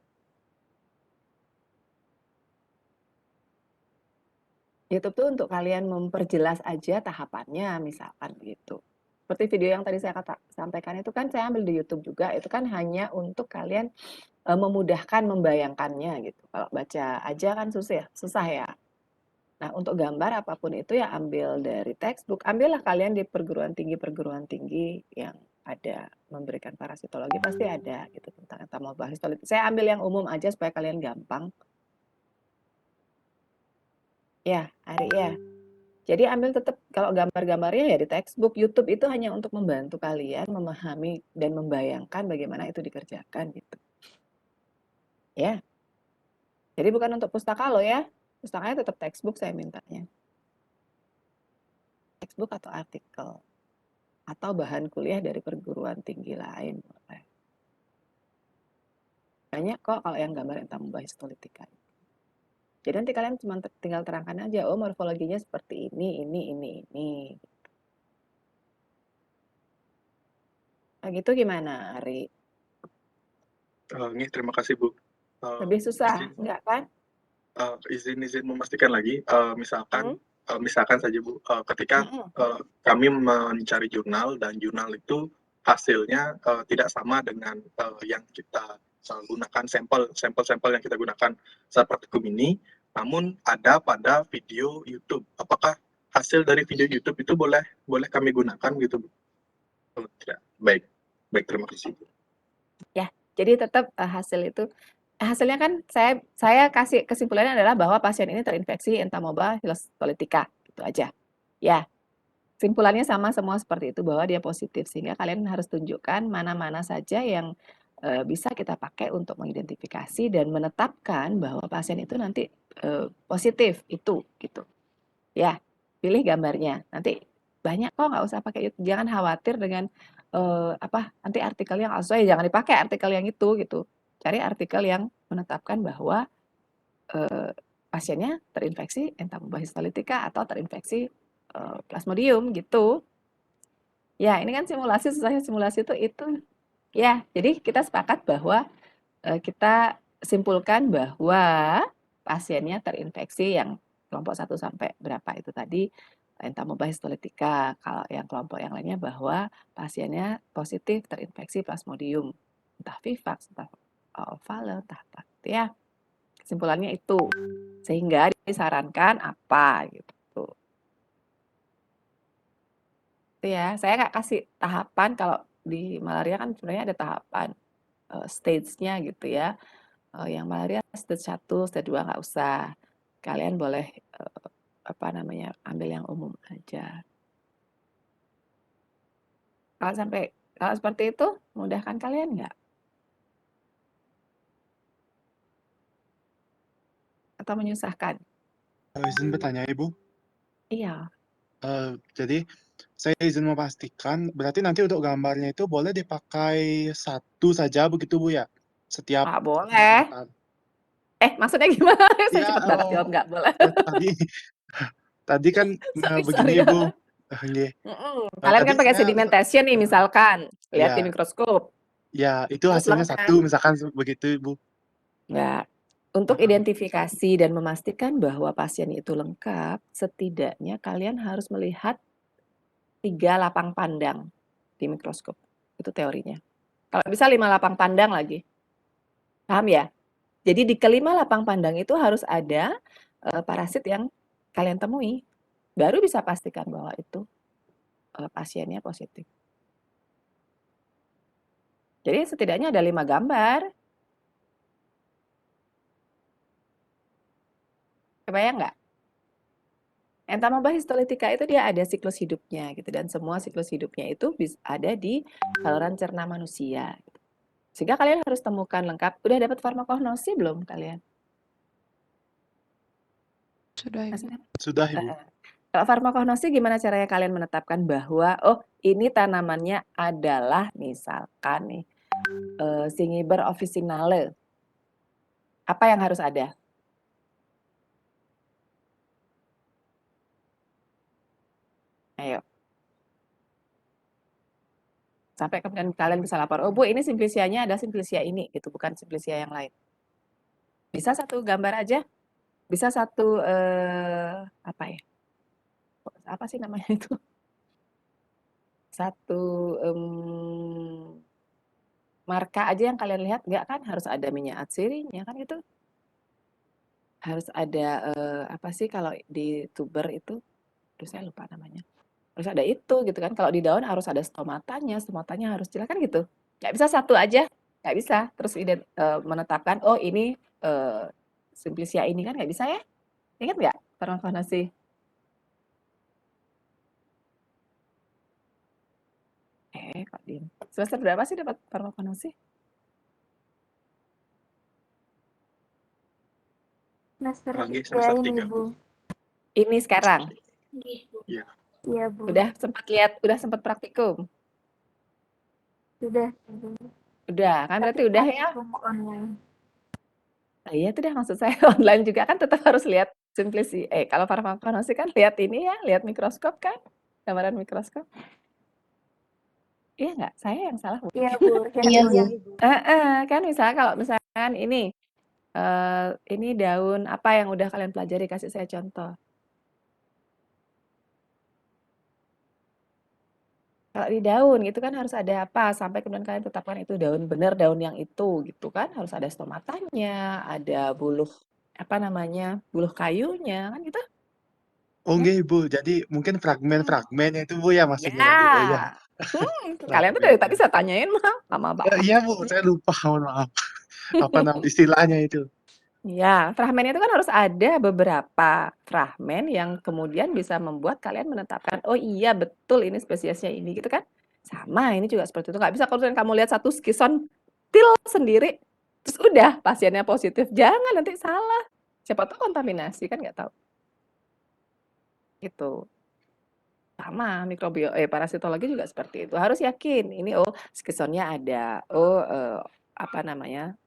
YouTube tuh untuk kalian memperjelas aja tahapannya, misalkan gitu. Seperti video yang tadi saya sampaikan itu kan saya ambil di YouTube juga, itu kan hanya untuk kalian memudahkan membayangkannya gitu. Kalau baca aja kan susah ya. Nah, untuk gambar apapun itu ya ambil dari textbook. Ambillah kalian di perguruan tinggi yang ada memberikan parasitologi pasti ada gitu tentang entomologi histologi. Saya ambil yang umum aja supaya kalian gampang. Ya, Ari ya. Jadi ambil tetap kalau gambar-gambarnya ya di textbook. YouTube itu hanya untuk membantu kalian memahami dan membayangkan bagaimana itu dikerjakan gitu. Ya. Jadi bukan untuk pustaka loh ya. Pustakanya tetap textbook saya mintanya. Textbook atau artikel. Atau bahan kuliah dari perguruan tinggi lain. Banyak kok kalau yang gambar entomologi histolitika. Jadi nanti kalian cuma tinggal terangkan aja, oh morfologinya seperti ini. Nah, gitu gimana, Ari? Ini terima kasih Bu. Lebih susah, enggak kan? Izin memastikan lagi, misalkan saja Bu, ketika kami mencari jurnal dan jurnal itu hasilnya tidak sama dengan yang kita gunakan sampel yang kita gunakan saat praktikum ini, namun ada pada video YouTube. Apakah hasil dari video YouTube itu boleh kami gunakan gitu Bu? Oh, tidak. Baik, terima kasih. Ya, jadi tetap hasilnya kan saya kasih kesimpulannya adalah bahwa pasien ini terinfeksi Entamoeba histolytica, gitu aja. Ya, kesimpulannya sama semua seperti itu bahwa dia positif sehingga kalian harus tunjukkan mana-mana saja yang bisa kita pakai untuk mengidentifikasi dan menetapkan bahwa pasien itu nanti positif itu gitu. Ya, pilih gambarnya. Nanti banyak kok, nggak usah pakai itu. Jangan khawatir dengan nanti artikel yang sesuai, jangan dipakai artikel yang itu gitu. Cari artikel yang menetapkan bahwa pasiennya terinfeksi Entamoeba histolytica atau terinfeksi Plasmodium gitu. Ya, ini kan susahnya simulasi itu. Ya, jadi kita sepakat bahwa kita simpulkan bahwa pasiennya terinfeksi yang kelompok 1 sampai berapa itu tadi Entamoeba histolytica. Kalau yang kelompok yang lainnya bahwa pasiennya positif terinfeksi Plasmodium, entah vivax, entah ovale, entah apa gitu ya. Kesimpulannya itu. Sehingga disarankan apa gitu. Itu ya, saya nggak kasih tahapan kalau di malaria kan sebenarnya ada tahapan stage-nya gitu ya. Yang malaria stage 1, stage 2 nggak usah. kalian boleh apa namanya, ambil yang umum aja. Kalau seperti itu, memudahkan kalian nggak? Atau menyusahkan? Izin bertanya, Ibu. Iya. Jadi saya izin memastikan, berarti nanti untuk gambarnya itu boleh dipakai satu saja begitu, Bu, ya? Setiap Nggak boleh. kesempatan. Maksudnya gimana? Saya Iya, cepet banget jawab nggak boleh. tadi kan begini, Sorry. Bu. Nggih. Kalian Tadi kan pakai saya sedimentation nih misalkan, lihat di ya, mikroskop, ya itu terus hasilnya lengkap. satu, misalkan begitu, Bu. Nggak. Untuk identifikasi dan memastikan bahwa pasien itu lengkap, setidaknya kalian harus melihat 3 lapang pandang di mikroskop. Itu teorinya. Kalau bisa 5 lapang pandang lagi. Paham ya? Jadi di kelima lapang pandang itu harus ada parasit yang kalian temui. Baru bisa pastikan bahwa itu pasiennya positif. Jadi setidaknya ada 5 gambar. Kebayang nggak? Entamoeba histolytica itu dia ada siklus hidupnya gitu, dan semua siklus hidupnya itu ada di saluran cerna manusia. Gitu. Sehingga kalian harus temukan lengkap. Udah dapat farmakognosi belum kalian? Sudah, Ibu. Sudah, Ibu. Kalau farmakognosi gimana caranya kalian menetapkan bahwa oh ini tanamannya adalah misalkan nih Zingiber officinale. Apa yang harus ada? Ayo. Sampai kemudian kalian bisa lapor, oh Bu ini simplicianya ada simplicia ini, gitu, bukan simplicia yang lain. Bisa satu gambar aja? Bisa satu, apa ya, apa sih namanya itu? Satu, marka aja yang kalian lihat, nggak kan? Harus ada minyak atsirinya kan itu. Harus ada, apa sih kalau di tuber itu, aduh saya lupa namanya. Harus ada itu gitu kan, kalau di daun harus ada stomatanya harus jelas kan gitu. Nggak bisa satu aja, nggak bisa. Terus menetapkan, oh ini simplicia ini kan nggak bisa ya. Ingat nggak farmakognosi? Kok diem. Semester berapa sih dapat farmakognosi? Semester Lagi 3 semester ini, 3. Bu. Ini sekarang. Iya. Iya, Bu. Udah sempat praktikum? Sudah. Udah, kan berarti udah ya? Online. Nah, iya itu dah maksud saya online juga kan tetap harus lihat kalau farmakognosi kan lihat ini ya, lihat mikroskop kan? Gambaran mikroskop. Iya nggak? Saya yang salah mungkin. Iya, Bu. Iya, Bu. Kan misalnya kalau misalkan ini daun apa yang udah kalian pelajari, kasih saya contoh. Kalau di daun gitu kan harus ada apa, sampai kemudian kalian tetapkan itu daun benar, daun yang itu gitu kan, harus ada stomatanya, ada buluh apa namanya, buluh kayunya kan gitu. Oh, Ya. nggih, Bu. Jadi mungkin fragmen-fragmennya itu, Bu, ya maksudnya tadi. Oh, iya. Ya. Kalian tuh dari tadi saya tanyain mah lama banget. Iya, Bu, saya lupa, mohon maaf. Apa nama istilahnya itu? Ya, fragmen itu kan harus ada beberapa fragmen yang kemudian bisa membuat kalian menetapkan, oh iya betul ini spesiesnya ini gitu kan. Sama ini juga seperti itu. Nggak bisa kalau kamu lihat satu skison til sendiri, terus udah pasiennya positif. Jangan nanti salah. Siapa tahu kontaminasi kan nggak tahu. Gitu. Sama parasitologi juga seperti itu. Harus yakin ini oh skisonnya ada. Oh apa namanya?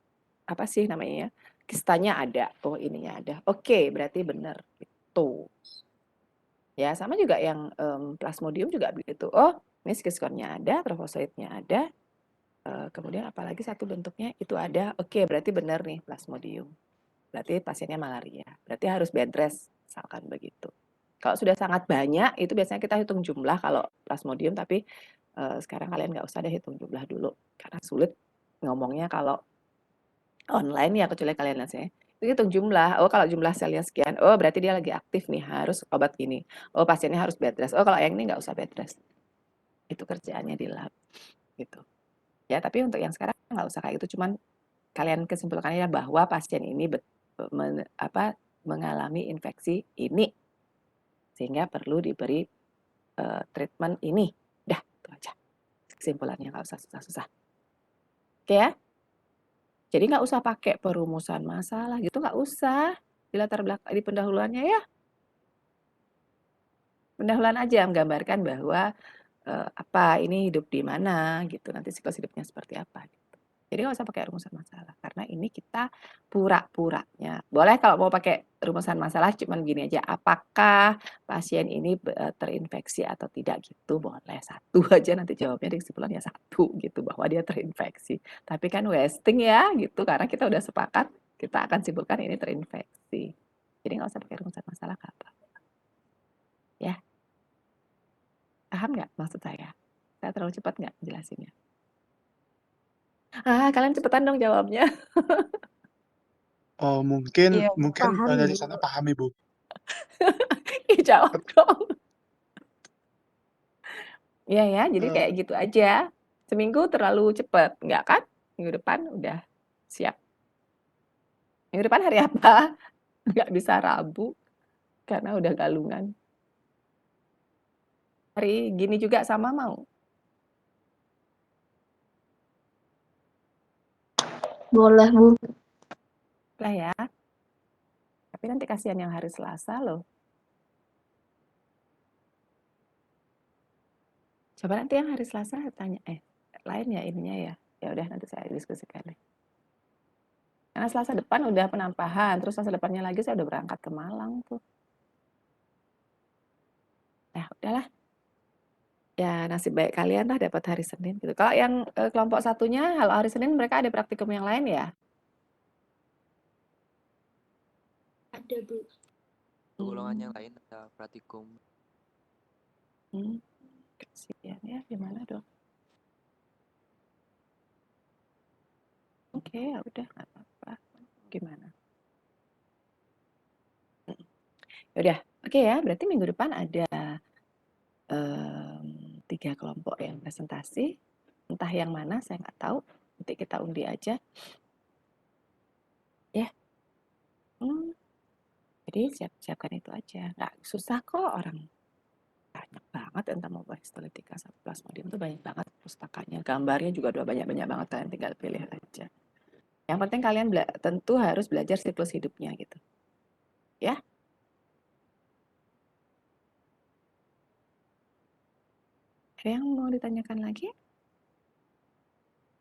Apa sih namanya ya? Kistanya ada, oh ininya ada. Oke, berarti benar gitu. Ya, sama juga yang plasmodium juga begitu. Oh, ini skiskonnya ada, trofozoitnya ada. Kemudian apalagi satu bentuknya itu ada. Oke, berarti benar nih plasmodium. Berarti pasiennya malaria. Berarti harus bed rest, misalkan begitu. Kalau sudah sangat banyak, itu biasanya kita hitung jumlah kalau plasmodium, tapi sekarang kalian nggak usah deh hitung jumlah dulu. Karena sulit ngomongnya kalau online ya, kecuali kalian lihat saya. Itu hitung jumlah. Oh, kalau jumlah selnya sekian, oh berarti dia lagi aktif nih, harus obat gini. Oh, pasiennya harus bed rest. Oh, kalau yang ini nggak usah bed rest. Itu kerjaannya di lab. Gitu. Ya, tapi untuk yang sekarang nggak usah kayak gitu. Cuman kalian kesimpulannya bahwa pasien ini mengalami infeksi ini. Sehingga perlu diberi treatment ini. Dah, itu aja. Kesimpulannya nggak usah susah-susah. Oke ya? Jadi nggak usah pakai perumusan masalah gitu, nggak usah. Di latar belakang, di pendahuluannya ya. Pendahuluan aja menggambarkan bahwa apa ini hidup di mana gitu, nanti siklus hidupnya seperti apa gitu. Jadi nggak usah pakai rumusan masalah karena ini kita pura-puranya. Boleh kalau mau pakai rumusan masalah cuman gini aja, apakah pasien ini terinfeksi atau tidak gitu, boleh satu aja nanti jawabnya di kesimpulan ya satu gitu bahwa dia terinfeksi. Tapi kan wasting ya gitu karena kita udah sepakat kita akan simpulkan ini terinfeksi. Jadi nggak usah pakai rumusan masalah apa. Ya, paham nggak maksud saya? Saya terlalu cepat nggak jelasinnya? Kalian cepetan dong jawabnya. Mungkin Iya, paham, dari Bu. sana paham Ibu. Ih, jawab dong. Iya ya, jadi Eh, kayak gitu aja. Seminggu terlalu cepet, nggak kan? Minggu depan udah siap. Minggu depan hari apa? Nggak bisa Rabu, karena udah galungan. Hari gini juga sama mau? Boleh, Bu. Lah ya. Tapi nanti kasihan yang hari Selasa loh. Coba nanti yang hari Selasa tanya, lain ya ininya ya. Ya udah nanti saya diskusikan deh. Karena Selasa depan udah penampahan, terus Selasa depannya lagi saya udah berangkat ke Malang tuh. Nah, udahlah. Ya nasib baik kalian lah dapat hari Senin gitu. Kalau yang kelompok satunya, kalau hari Senin mereka ada praktikum yang lain ya? Ada, Bu. Golongan yang lain ada praktikum. Kasihan ya, gimana dong? Oke, ya udah nggak apa-apa. Gimana? Ya udah, oke ya. Berarti minggu depan ada 3 kelompok yang presentasi. Entah yang mana, saya nggak tahu. Nanti kita undi aja. Ya. Jadi siapkan itu aja. Nggak susah kok orang. Banyak banget entomologi histolytica sama plasmodium itu banyak banget pustakanya. Gambarnya juga udah banyak-banyak banget. Kalian tinggal pilih aja. Yang penting kalian tentu harus belajar siklus hidupnya gitu. Ya. Ada yang mau ditanyakan lagi?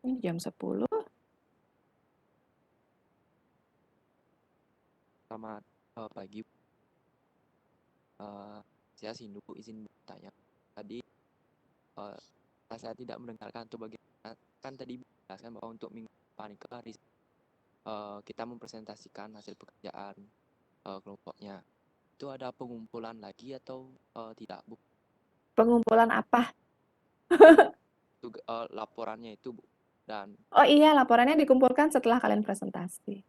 Ini jam 10. Selamat pagi. Saya Sindu, izin bertanya. Tadi saya tidak mendengarkan tuh bagaimana. Kan tadi dijelaskan bahwa untuk minggu depan itu hari kita mempresentasikan hasil pekerjaan kelompoknya. Itu ada pengumpulan lagi atau tidak, Bu? Pengumpulan apa? Itu laporannya itu, Bu. Dan Oh iya, laporannya dikumpulkan setelah kalian presentasi.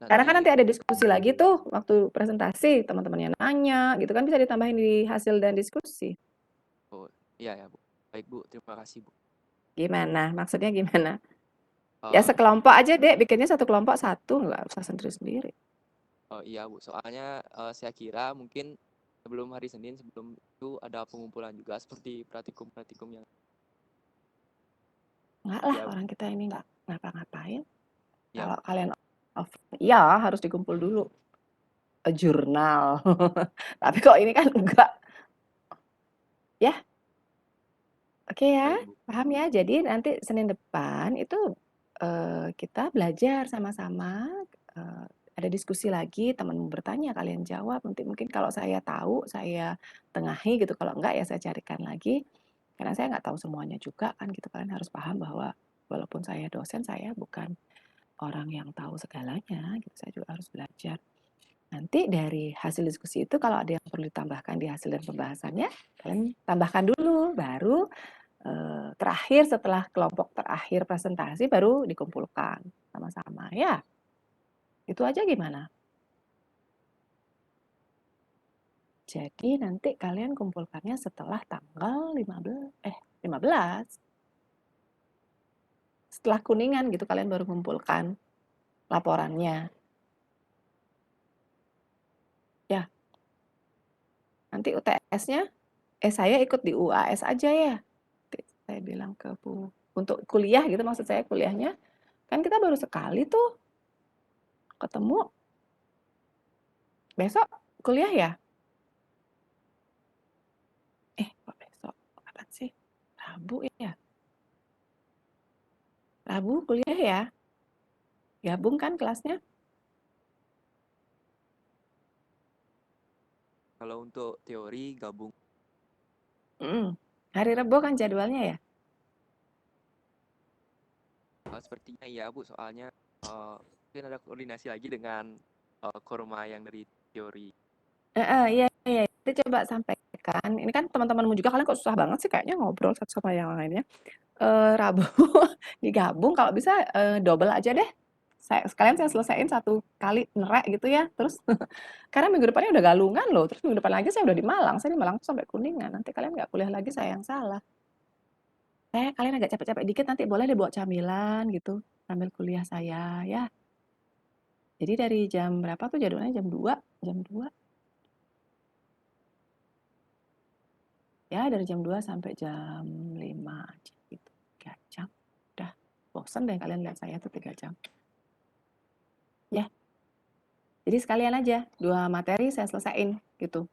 Karena kan nanti ada diskusi lagi tuh waktu presentasi, teman-temannya nanya, gitu kan bisa ditambahin di hasil dan diskusi. Oh iya ya, Bu. Baik, Bu, terima kasih, Bu. Gimana? Maksudnya gimana? Ya sekelompok aja deh, bikinnya satu kelompok satu, nggak usah sendiri-sendiri. Oh iya, Bu, soalnya saya kira mungkin sebelum hari Senin, sebelum itu ada pengumpulan juga seperti praktikum-praktikum yang Enggak lah, Ya, Bu. orang kita ini nggak ngapa-ngapain. Ya, Kalau kalian ya harus dikumpul dulu. Jurnal. Tapi kok ini kan enggak. Ya. Oke ya, baik, Bu. paham ya. Jadi nanti Senin depan itu kita belajar sama-sama. Ada diskusi lagi, teman bertanya, kalian jawab. Nanti mungkin kalau saya tahu, saya tengahi gitu. Kalau enggak ya saya carikan lagi. Karena saya nggak tahu semuanya juga kan gitu. Kalian harus paham bahwa walaupun saya dosen, saya bukan orang yang tahu segalanya. Gitu. Saya juga harus belajar. Nanti dari hasil diskusi itu kalau ada yang perlu ditambahkan di hasil dan pembahasannya, kalian tambahkan dulu, baru terakhir setelah kelompok terakhir presentasi baru dikumpulkan sama-sama ya. Itu aja gimana? Jadi nanti kalian kumpulkannya setelah tanggal 15. Setelah Kuningan gitu kalian baru kumpulkan laporannya. nanti UTS-nya, saya ikut di UAS aja ya. Saya bilang ke Bu, untuk kuliah gitu maksud saya kuliahnya, kan kita baru sekali tuh ketemu, besok kuliah ya? Kok besok? Kapan sih? Rabu ya? Rabu kuliah ya? Gabung kan kelasnya? Kalau untuk teori gabung. Hari Rebo kan jadwalnya ya? Sepertinya iya Bu, soalnya mungkin ada koordinasi lagi dengan Korma yang dari teori. Iya. Itu coba sampaikan. Ini kan teman-temanmu juga, kalian kok susah banget sih kayaknya ngobrol satu sama yang lainnya. Rabu digabung, kalau bisa double aja deh. Sekalian saya selesaiin satu kali nerek gitu ya. Terus karena minggu depannya udah Galungan loh. Terus minggu depan lagi saya udah di Malang. Saya di Malang tuh sampai Kuningan. Nanti kalian nggak kuliah lagi, saya yang salah. Kalian agak capek-capek dikit, nanti boleh deh bawa camilan gitu sambil kuliah saya ya. Jadi dari jam berapa tuh jadwalnya? Jam 2. Ya, dari jam 2 sampai jam 5 aja gitu. 3 jam. Udah bosen deh kalian lihat saya tuh 3 jam. Ya. Jadi sekalian aja 2 materi saya selesaiin gitu.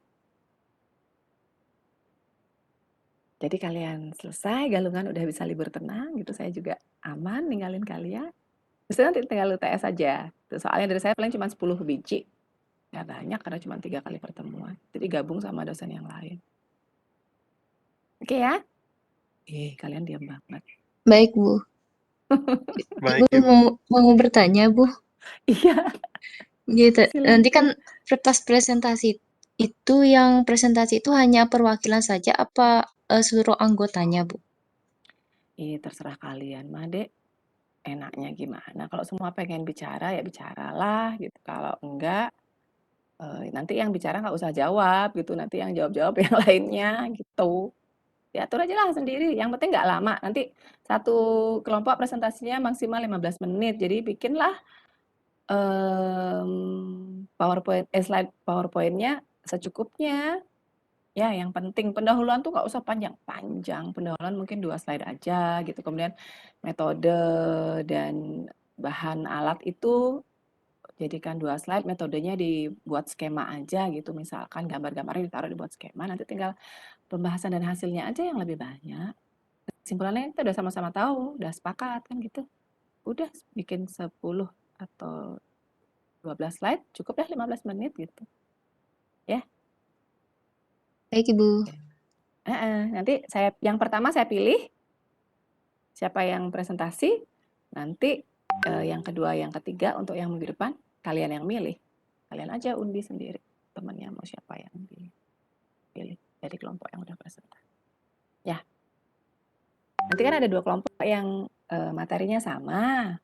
Jadi kalian selesai, Galungan udah bisa libur tenang gitu, saya juga aman ninggalin kalian. Terus nanti tinggal UTS aja. Soalnya dari saya paling cuma 10 biji. Nggak banyak karena cuma 3 kali pertemuan. Jadi gabung sama dosen yang lain. Oke ya? Kalian diam banget. Baik, Bu. Baik, Ibu mau bertanya, Bu? Iya. Gitu. Nanti kan Silakan. kertas presentasi itu yang presentasi itu hanya perwakilan saja apa seluruh anggotanya, Bu? Terserah kalian mah, Dek. Enaknya gimana? Kalau semua pengen bicara ya bicaralah gitu. Kalau enggak, nanti yang bicara nggak usah jawab gitu. Nanti yang jawab-jawab yang lainnya gitu. Diatur aja lah sendiri, yang penting nggak lama. Nanti satu kelompok presentasinya maksimal 15 menit. Jadi bikinlah slide PowerPoint-nya secukupnya. Ya, yang penting pendahuluan tuh nggak usah panjang-panjang. Pendahuluan mungkin 2 slide aja gitu. Kemudian metode dan bahan alat itu jadikan 2 slide, metodenya dibuat skema aja gitu. Misalkan gambar-gambarnya ditaruh dibuat skema, nanti tinggal pembahasan dan hasilnya aja yang lebih banyak. Kesimpulannya kita udah sama-sama tahu, udah sepakat kan gitu. Udah bikin 10 atau 12 slide, cukup dah 15 menit gitu. Ya. Baik, Ibu. Nanti yang pertama saya pilih siapa yang presentasi, nanti yang kedua, yang ketiga untuk yang minggu depan kalian yang milih. Kalian aja undi sendiri temannya mau siapa yang dipilih dari kelompok yang udah presentasi. Ya. Nanti kan ada 2 kelompok yang materinya sama.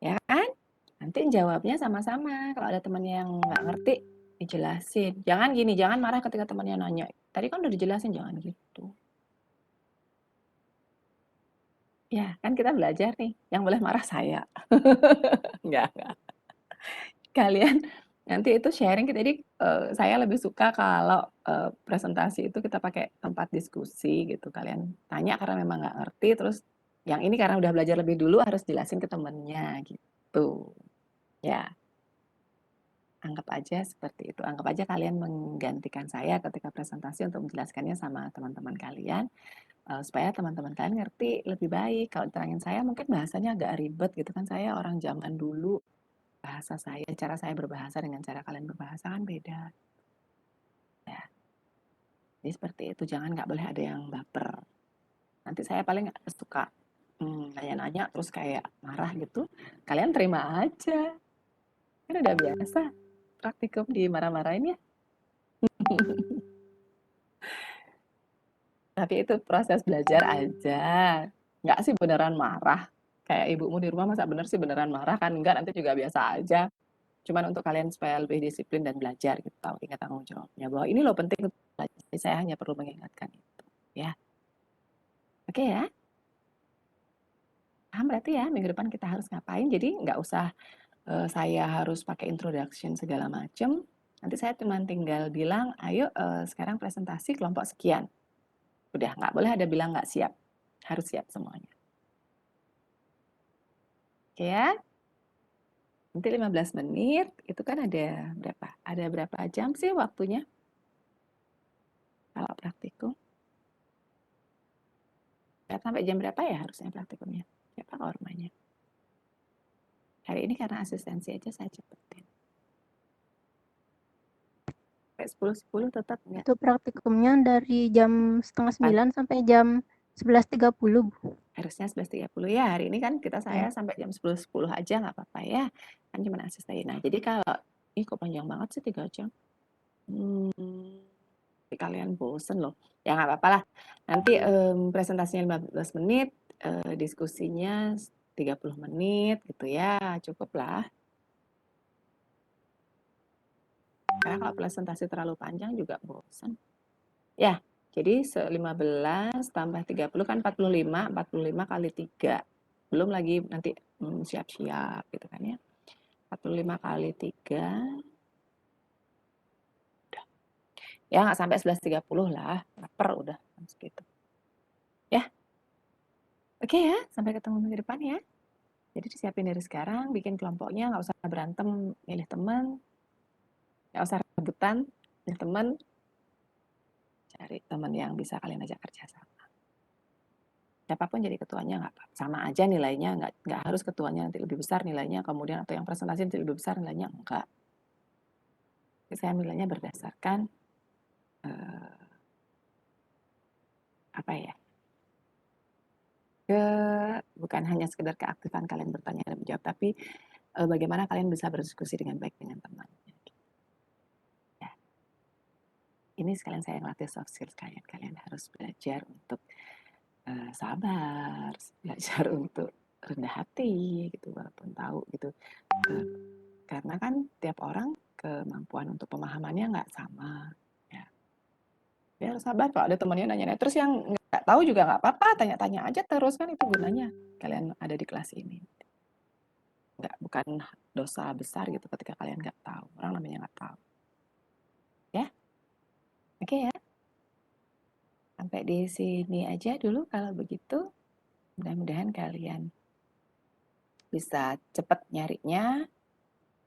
Ya kan? Nanti jawabnya sama-sama. Kalau ada temannya yang nggak ngerti, dijelasin. Jangan gini, jangan marah ketika temannya nanya. Tadi kan udah dijelasin, jangan gitu. Ya, kan kita belajar nih. Yang boleh marah saya. Enggak. Kalian nanti itu sharing. Jadi saya lebih suka kalau presentasi itu kita pakai tempat diskusi gitu. Kalian tanya karena memang nggak ngerti, terus yang ini karena udah belajar lebih dulu harus jelasin ke temennya gitu. Ya. Anggap aja seperti itu. Anggap aja kalian menggantikan saya ketika presentasi untuk menjelaskannya sama teman-teman kalian, supaya teman-teman kalian ngerti lebih baik. Kalau diterangin saya mungkin bahasanya agak ribet gitu kan, saya orang zaman dulu, bahasa saya, cara saya berbahasa dengan cara kalian berbahasa kan beda. Ya. Jadi seperti itu, nggak boleh ada yang baper. Nanti saya paling nggak suka nanya-nanya terus kayak marah gitu, kalian terima aja. Kan udah biasa praktikum dimarah-marahin ya. Tapi itu proses belajar aja. Nggak sih beneran marah. Kayak ibumu di rumah masa bener sih beneran marah kan? Enggak, nanti juga biasa aja. Cuman untuk kalian supaya lebih disiplin dan belajar gitu, tahu ingat tanggung jawabnya. Bahwa ini loh penting untuk belajar. Jadi saya hanya perlu mengingatkan itu. Ya. Oke ya. Paham berarti ya minggu depan kita harus ngapain. Jadi nggak usah saya harus pakai introduction segala macam. Nanti saya cuma tinggal bilang, ayo sekarang presentasi kelompok sekian. Udah, nggak boleh ada bilang nggak siap. Harus siap semuanya. Oke ya? Nanti 15 menit, itu kan ada berapa? Ada berapa jam sih waktunya? Kalau praktikum? Sampai jam berapa ya harusnya praktikumnya? Siapa kormanya? Hari ini karena asistensi aja saya cepetin. Sampai 10.10 tetap enggak? Itu praktikumnya dari jam 8:30 sampai jam 11:30, Bu. Harusnya 11.30 ya. Hari ini kan saya sampai jam 10.10 aja nggak apa-apa ya. Kan cuma asisten. Nah, jadi kalau ini kok panjang banget sih 3 jam. Kalian bosen loh. Ya nggak apa-apa lah. Nanti presentasinya 15 menit, diskusinya 30 menit gitu ya. Cukup lah. Karena kalau presentasi terlalu panjang juga bosan. Ya, jadi 15 tambah 30 kan 45, 45 kali 3. Belum lagi nanti siap-siap gitu kan ya. 45 kali 3. Udah. Ya nggak sampai 11.30 lah. Lapar udah segitu. Ya. Oke ya, sampai ketemu minggu depan ya. Jadi disiapin dari sekarang, bikin kelompoknya, nggak usah berantem milih teman. Nggak usah rebutan milih teman. Cari teman yang bisa kalian ajak kerja sama. Siapapun jadi ketuanya nggak apa-apa. Sama aja nilainya, nggak harus ketuanya nanti lebih besar nilainya, kemudian atau yang presentasi nanti lebih besar nilainya, enggak. Jadi saya nilainya berdasarkan apa ya? Bukan hanya sekedar keaktifan kalian bertanya dan menjawab, tapi bagaimana kalian bisa berdiskusi dengan baik dengan teman. Ya. Ini sekalian saya ngelatih soft skills kalian. Kalian harus belajar untuk sabar, belajar untuk rendah hati gitu, walaupun tahu gitu. Karena kan tiap orang kemampuan untuk pemahamannya nggak sama. Ya. Dia harus sabar kalau ada temannya nanya-nanya. Terus yang nggak tahu juga nggak apa-apa, tanya-tanya aja terus, kan itu gunanya kalian ada di kelas ini. Bukan dosa besar gitu ketika kalian nggak tahu. Orang namanya nggak tahu. Ya, oke ya. Sampai di sini aja dulu kalau begitu. Mudah-mudahan kalian bisa cepat nyarinya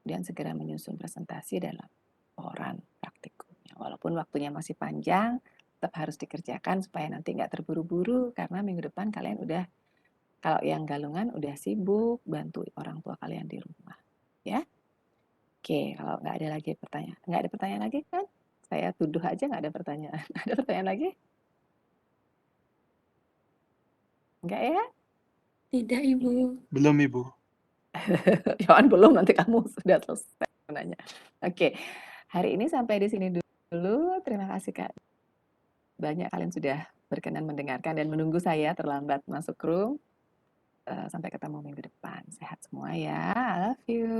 dan segera menyusun presentasi dan laporan praktikumnya. Walaupun waktunya masih panjang, tetap harus dikerjakan supaya nanti nggak terburu-buru karena minggu depan kalian udah, kalau yang galungan udah sibuk bantu orang tua kalian di rumah. Ya, oke. Kalau nggak ada lagi pertanyaan, nggak ada pertanyaan lagi kan? Saya tuduh aja nggak ada pertanyaan. Ada pertanyaan lagi? Enggak ya? Tidak, Ibu. Belum, Ibu. Jangan belum, nanti kamu sudah selesai nanya. Oke. Hari ini sampai di sini dulu. Terima kasih Kak. Banyak kalian sudah berkenan mendengarkan dan menunggu saya terlambat masuk room. Sampai ketemu minggu depan. Sehat semua ya. I love you.